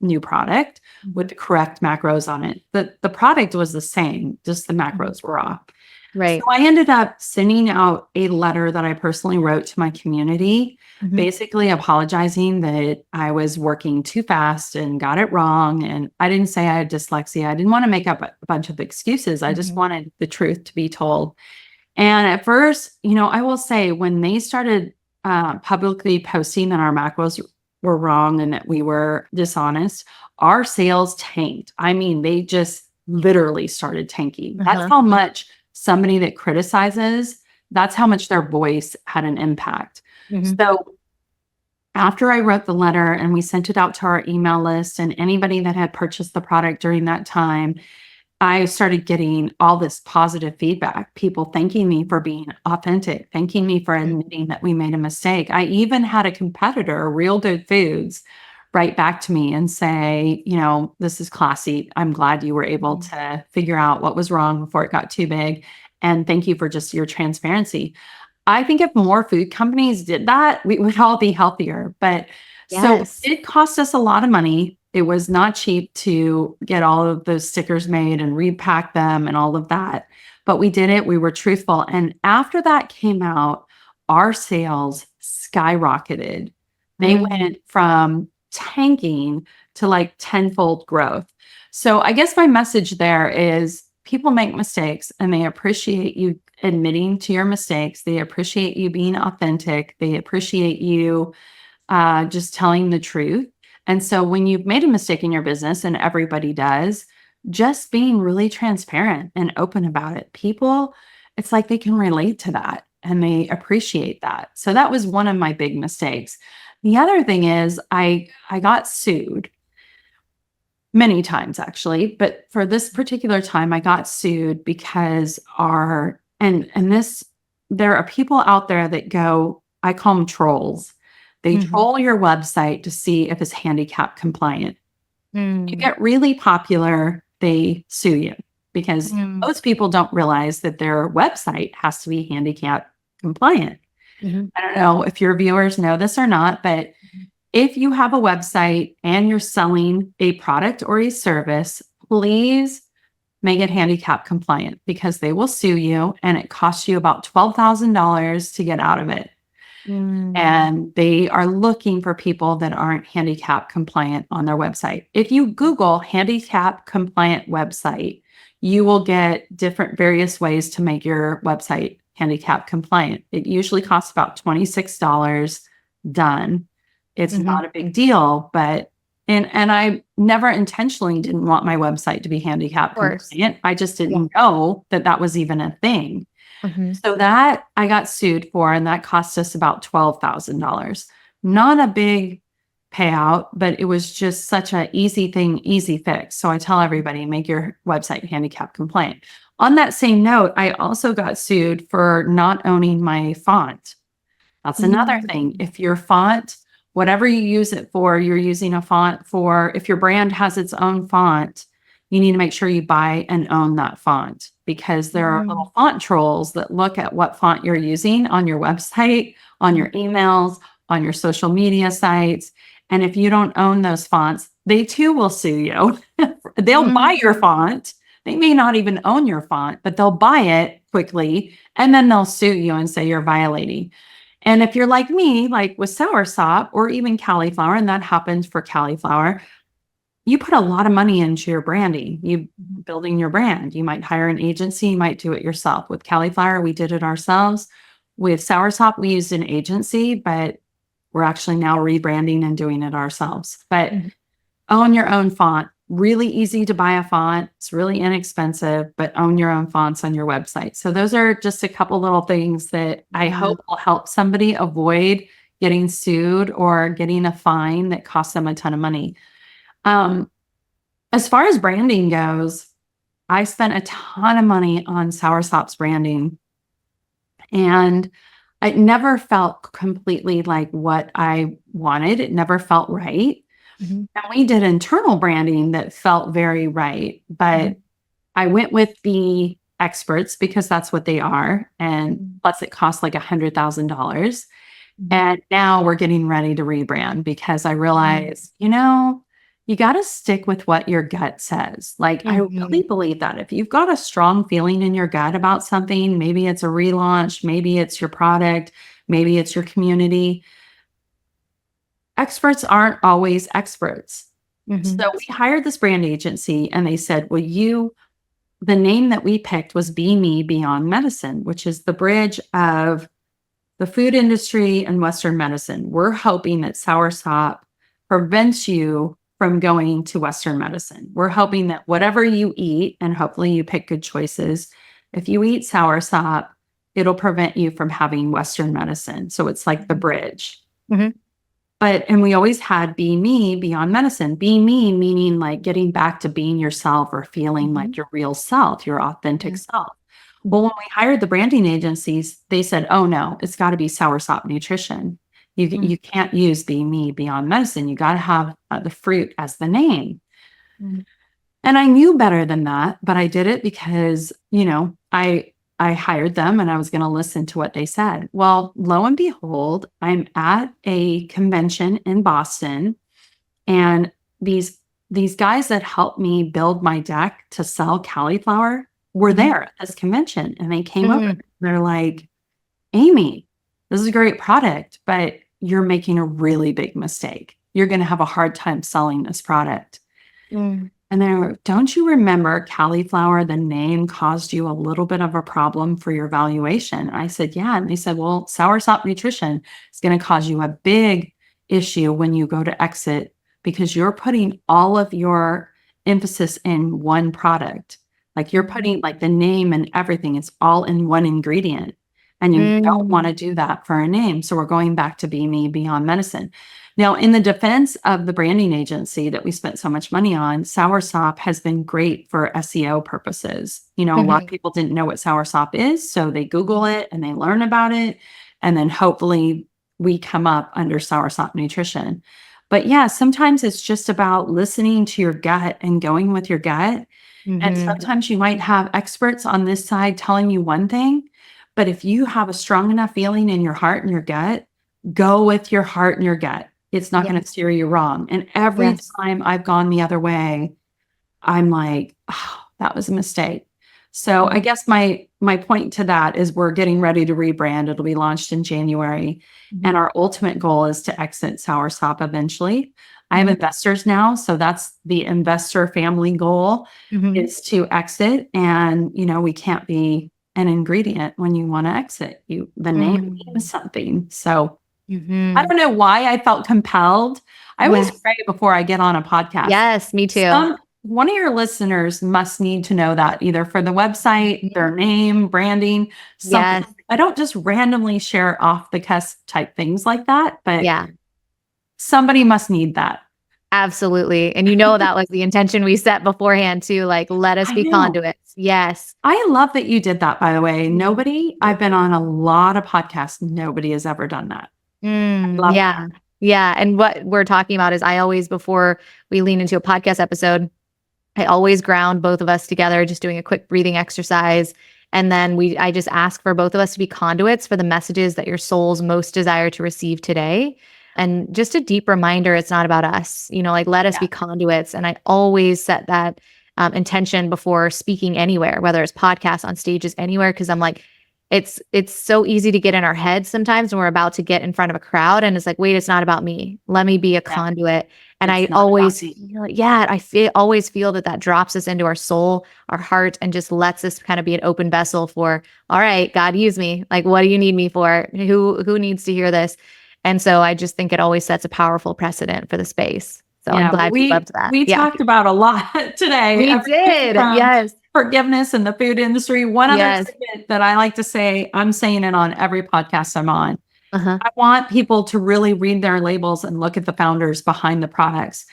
S2: new product with the correct macros on it. The product was the same, just the macros were off.
S1: Right.
S2: So I ended up sending out a letter that I personally wrote to my community, basically apologizing that I was working too fast and got it wrong. And I didn't say I had dyslexia. I didn't want to make up a bunch of excuses. I just wanted the truth to be told. And at first, I will say when they started publicly posting that our macros were wrong and that we were dishonest, our sales tanked. I mean, they just literally started tanking. That's how much somebody that criticizes, that's how much their voice had an impact. So after I wrote the letter and we sent it out to our email list and anybody that had purchased the product during that time, I started getting all this positive feedback, people thanking me for being authentic, thanking me for admitting that we made a mistake. I even had a competitor, Real Good Foods, write back to me and say, this is classy. I'm glad you were able to figure out what was wrong before it got too big. And thank you for just your transparency. I think if more food companies did that, we would all be healthier. But so it cost us a lot of money. It was not cheap to get all of those stickers made and repack them and all of that. But we did it. We were truthful. And after that came out, our sales skyrocketed. They went from tanking to like tenfold growth. So I guess my message there is people make mistakes and they appreciate you admitting to your mistakes. They appreciate you being authentic. They appreciate you just telling the truth. And so when you've made a mistake in your business, and everybody does, just being really transparent and open about it. People, it's like they can relate to that and they appreciate that. So that was one of my big mistakes. The other thing is I got sued. many times actually, but for this particular time, I got sued because there are people out there that go, I call them trolls. They troll your website to see if it's handicap compliant. You get really popular, they sue you because most people don't realize that their website has to be handicap compliant. I don't know if your viewers know this or not, but if you have a website and you're selling a product or a service, please make it handicap compliant because they will sue you and it costs you about $12,000 to get out of it. And they are looking for people that aren't handicap compliant on their website. If you Google handicap compliant website, you will get different various ways to make your website handicap compliant. It usually costs about $26 done. It's not a big deal, but and I never intentionally didn't want my website to be handicap compliant. I just didn't know that that was even a thing. So that I got sued for, and that cost us about $12,000. Not a big payout, but it was just such an easy thing, easy fix. So I tell everybody, make your website handicap compliant. On that same note, I also got sued for not owning my font. That's another thing. If your font, whatever you use it for, you're using a font for, if your brand has its own font, you need to make sure you buy and own that font because there are little font trolls that look at what font you're using on your website, on your emails, on your social media sites. And if you don't own those fonts, they too will sue you. They'll buy your font. They may not even own your font, but they'll buy it quickly and then they'll sue you and say you're violating. And if you're like me, like with Soursop or even Cauliflower, and that happens for Cauliflower, you put a lot of money into your branding, you building your brand. You might hire an agency, you might do it yourself. With Cauliflower, we did it ourselves. With Soursop, we used an agency, but we're actually now rebranding and doing it ourselves. But own your own font. Really easy to buy a font. It's really inexpensive, but own your own fonts on your website. So those are just a couple little things that I hope will help somebody avoid getting sued or getting a fine that costs them a ton of money. As far as branding goes, I spent a ton of money on Soursop's branding, and it never felt completely like what I wanted. It never felt right. And we did internal branding that felt very right, but I went with the experts because that's what they are. And plus it costs like $100,000. And now we're getting ready to rebrand because I realized, you got to stick with what your gut says. Like, I really believe that if you've got a strong feeling in your gut about something, maybe it's a relaunch, maybe it's your product, maybe it's your community. Experts aren't always experts. So we hired this brand agency and they said, the name that we picked was Be Me Beyond Medicine, which is the bridge of the food industry and Western medicine. We're hoping that Soursop prevents you from going to Western medicine. We're hoping that whatever you eat, and hopefully you pick good choices, if you eat Soursop, it'll prevent you from having Western medicine. So it's like the bridge. And we always had Be Me Beyond Medicine. Be Me meaning like getting back to being yourself or feeling like your real self, your authentic self. Well, when we hired the branding agencies, they said, oh no, it's got to be Soursop Nutrition. You can't use Be Me Beyond Medicine. You got to have the fruit as the name. And I knew better than that, but I did it because, I hired them and I was going to listen to what they said. Well, lo and behold, I'm at a convention in Boston, and these guys that helped me build my deck to sell Cauliflower were there at this convention, and they came over. They're like, Amy, this is a great product, but you're making a really big mistake. You're going to have a hard time selling this product. And then, don't you remember Cauliflower, the name caused you a little bit of a problem for your valuation? I said, yeah. And they said, well, Soursop Nutrition is going to cause you a big issue when you go to exit because you're putting all of your emphasis in one product. Like you're putting like the name and everything, it's all in one ingredient. And you don't want to do that for a name. So we're going back to Be Me Beyond Medicine. Now, in the defense of the branding agency that we spent so much money on, Soursop has been great for SEO purposes. A lot of people didn't know what Soursop is, so they Google it and they learn about it. And then hopefully we come up under Soursop Nutrition. But yeah, sometimes it's just about listening to your gut and going with your gut. And sometimes you might have experts on this side telling you one thing, but if you have a strong enough feeling in your heart and your gut, go with your heart and your gut. It's not going to steer you wrong. And every time I've gone the other way, I'm like, oh, that was a mistake. So I guess my point to that is we're getting ready to rebrand. It'll be launched in January. And our ultimate goal is to exit Soursop eventually. I have investors now. So that's the investor family goal is to exit. And, we can't be an ingredient when you want to exit. The name means something. So I don't know why I felt compelled. I always pray before I get on a podcast.
S1: Yes, me too.
S2: One of your listeners must need to know that either for the website, their name, branding, something. Yes. I don't just randomly share off the cuff type things like that, but somebody must need that.
S1: Absolutely. And that was the intention we set beforehand too, like, let us be conduits. Yes.
S2: I love that you did that, by the way. I've been on a lot of podcasts. Nobody has ever done that.
S1: Yeah. That. Yeah. And what we're talking about is I always, before we lean into a podcast episode, I always ground both of us together, just doing a quick breathing exercise. And then I just ask for both of us to be conduits for the messages that your souls most desire to receive today. And just a deep reminder, it's not about us, let us be conduits. And I always set that intention before speaking anywhere, whether it's podcasts, on stages, anywhere. Cause I'm like, it's so easy to get in our heads sometimes when we're about to get in front of a crowd. And it's like, wait, it's not about me. Let me be a conduit. And I always feel always feel that drops us into our soul, our heart, and just lets us kind of be an open vessel for, all right, God, use me. Like, what do you need me for? Who needs to hear this? And so I just think it always sets a powerful precedent for the space. So I'm glad we loved that.
S2: We talked about a lot today.
S1: We did. Yes.
S2: Forgiveness in the food industry. One other thing that I like to say, I'm saying it on every podcast I'm on. I want people to really read their labels and look at the founders behind the products.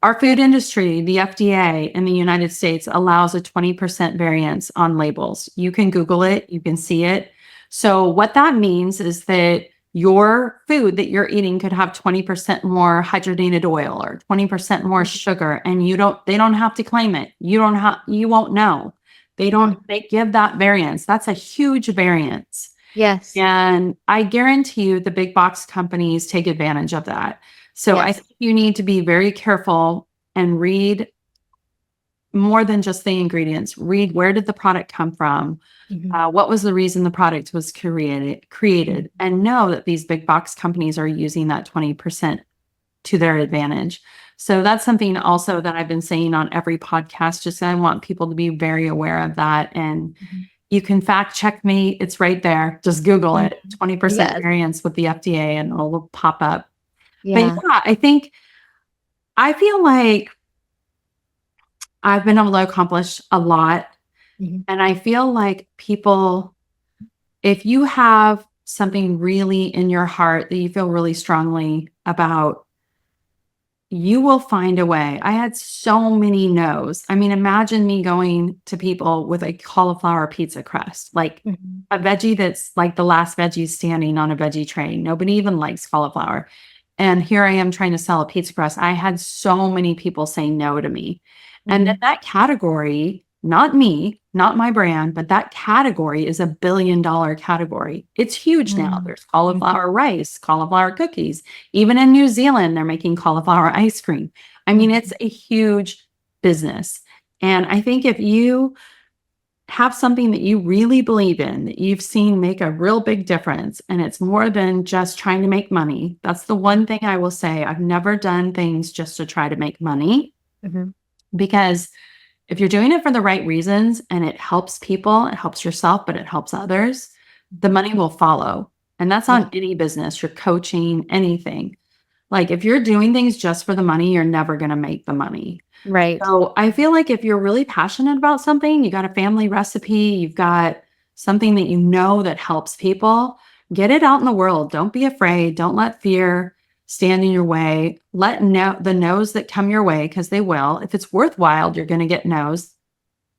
S2: Our food industry, the FDA in the United States, allows a 20% variance on labels. You can Google it. You can see it. So what that means is that your food that you're eating could have 20% more hydrogenated oil or 20% more sugar, and they don't have to claim it. You won't know. They give that variance. That's a huge variance.
S1: Yes.
S2: And I guarantee you the big box companies take advantage of that. So I think you need to be very careful and read more than just the ingredients. Read, where did the product come from? What was the reason the product was created? And know that these big box companies are using that 20% to their advantage. So that's something also that I've been saying on every podcast. Just I want people to be very aware of that. And you can fact check me. It's right there. Just Google it. 20% variance with the FDA and it'll pop up. But I feel like I've been able to accomplish a lot. And I feel like people, if you have something really in your heart that you feel really strongly about, you will find a way. I had so many no's. I mean, imagine me going to people with a cauliflower pizza crust, like a veggie that's like the last veggie standing on a veggie tray. Nobody even likes cauliflower. And here I am trying to sell a pizza crust. I had so many people say no to me. And in that category, not me, not my brand, but that category is $1 billion category. It's huge now. There's cauliflower rice, cauliflower cookies. Even in New Zealand, they're making cauliflower ice cream. I mean, it's a huge business. And I think if you have something that you really believe in, that you've seen make a real big difference, and it's more than just trying to make money. That's the one thing I will say. I've never done things just to try to make money. Because if you're doing it for the right reasons and it helps people, it helps yourself, but it helps others, the money will follow. And that's on any business, your coaching, anything. Like if you're doing things just for the money, you're never going to make the money.
S1: Right.
S2: So I feel like if you're really passionate about something, you got a family recipe, you've got something that you know that helps people, get it out in the world. Don't be afraid. Don't let fear stand in your way. Let the no's that come your way, because they will. If it's worthwhile, you're going to get no's.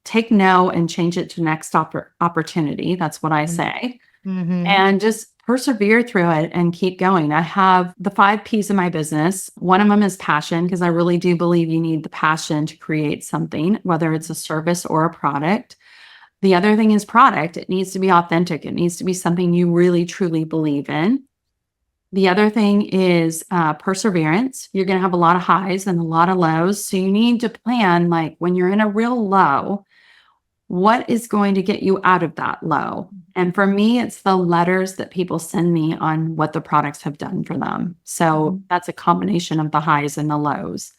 S2: Take no and change it to next opportunity. That's what I say.
S1: Mm-hmm.
S2: And just persevere through it and keep going. I have the 5 P's of my business. One of them is passion, because I really do believe you need the passion to create something, whether it's a service or a product. The other thing is product. It needs to be authentic. It needs to be something you really, truly believe in. The other thing is perseverance. You're going to have a lot of highs and a lot of lows. So you need to plan, like when you're in a real low, what is going to get you out of that low? And for me, it's the letters that people send me on what the products have done for them. So that's a combination of the highs and the lows.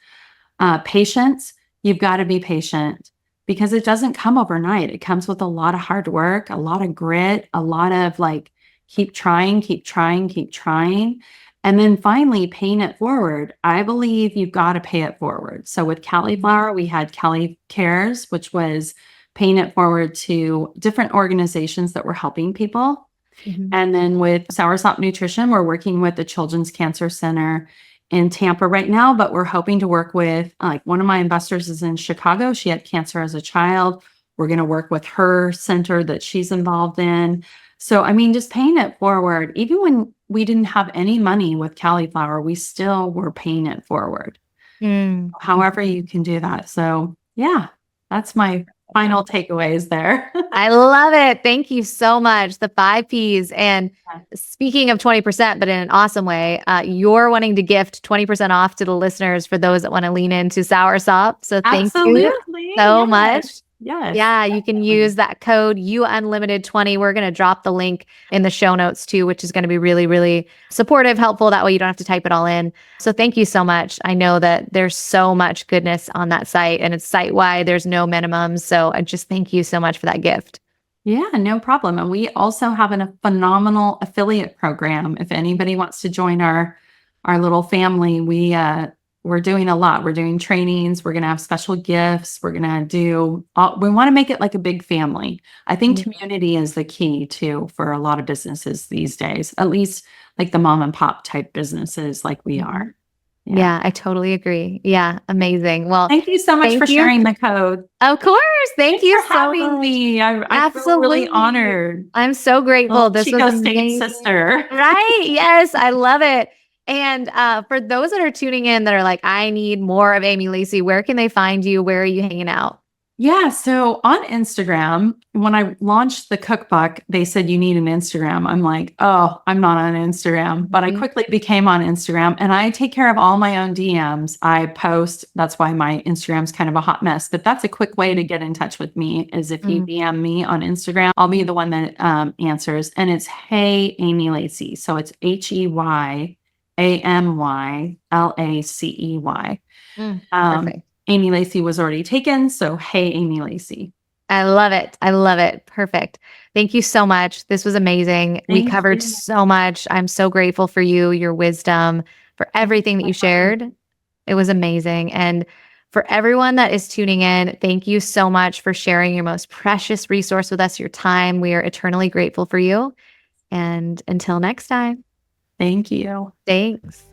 S2: Patience, you've got to be patient, because it doesn't come overnight. It comes with a lot of hard work, a lot of grit, a lot of like, keep trying, keep trying, keep trying. And then finally, paying it forward. I believe you've got to pay it forward. So with Cauliflower, we had Cali Cares, which was paying it forward to different organizations that were helping people.
S1: Mm-hmm.
S2: And then with Soursop Nutrition, we're working with the Children's Cancer Center in Tampa right now, but we're hoping to work with, like, one of my investors is in Chicago. She had cancer as a child. We're going to work with her center that she's involved in. So, I mean, just paying it forward. Even when we didn't have any money with Cauliflower, we still were paying it forward. However you can do that. So yeah, that's my final takeaways there.
S1: I love it. Thank you so much. The 5 P's. And speaking of 20%, but in an awesome way, you're wanting to gift 20% off to the listeners for those that want to lean into Soursop. So thank you so much.
S2: Yes.
S1: Yeah, you can use that code UUnlimited20. We're going to drop the link in the show notes too, which is going to be really, really supportive, helpful. That way you don't have to type it all in. So thank you so much. I know that there's so much goodness on that site, and it's site-wide. There's no minimums. So I just thank you so much for that gift.
S2: Yeah, no problem. And we also have a phenomenal affiliate program. If anybody wants to join our little family, we're doing a lot. We're doing trainings. We're going to have special gifts. We're going to do, we want to make it like a big family. I think community is the key too for a lot of businesses these days, at least like the mom and pop type businesses like we are.
S1: Yeah, I totally agree. Yeah, amazing. Well,
S2: thank you so much for sharing the code.
S1: Of course. Thank you
S2: for having me. I feel really honored.
S1: I'm so grateful. This
S2: Chico
S1: was
S2: State
S1: amazing.
S2: sister.
S1: Right. Yes, I love it. And for those that are tuning in that are like, I need more of Amy Lacey, where can they find you? Where are you hanging out?
S2: Yeah. So on Instagram, when I launched the cookbook, they said you need an Instagram. I'm like, oh, I'm not on Instagram, but I quickly became on Instagram, and I take care of all my own DMs. I post. That's why my Instagram's kind of a hot mess, but that's a quick way to get in touch with me is if you DM me on Instagram, I'll be the one that answers. And it's Hey Amy Lacey. So it's HeyAmyLacey.
S1: Perfect.
S2: Amy Lacey was already taken. So, Hey, Amy Lacey.
S1: I love it. I love it. Perfect. Thank you so much. This was amazing. We covered so much. I'm so grateful for you, your wisdom, for everything that you shared. It was amazing. And for everyone that is tuning in, thank you so much for sharing your most precious resource with us, your time. We are eternally grateful for you. And until next time.
S2: Thank you.
S1: Thanks.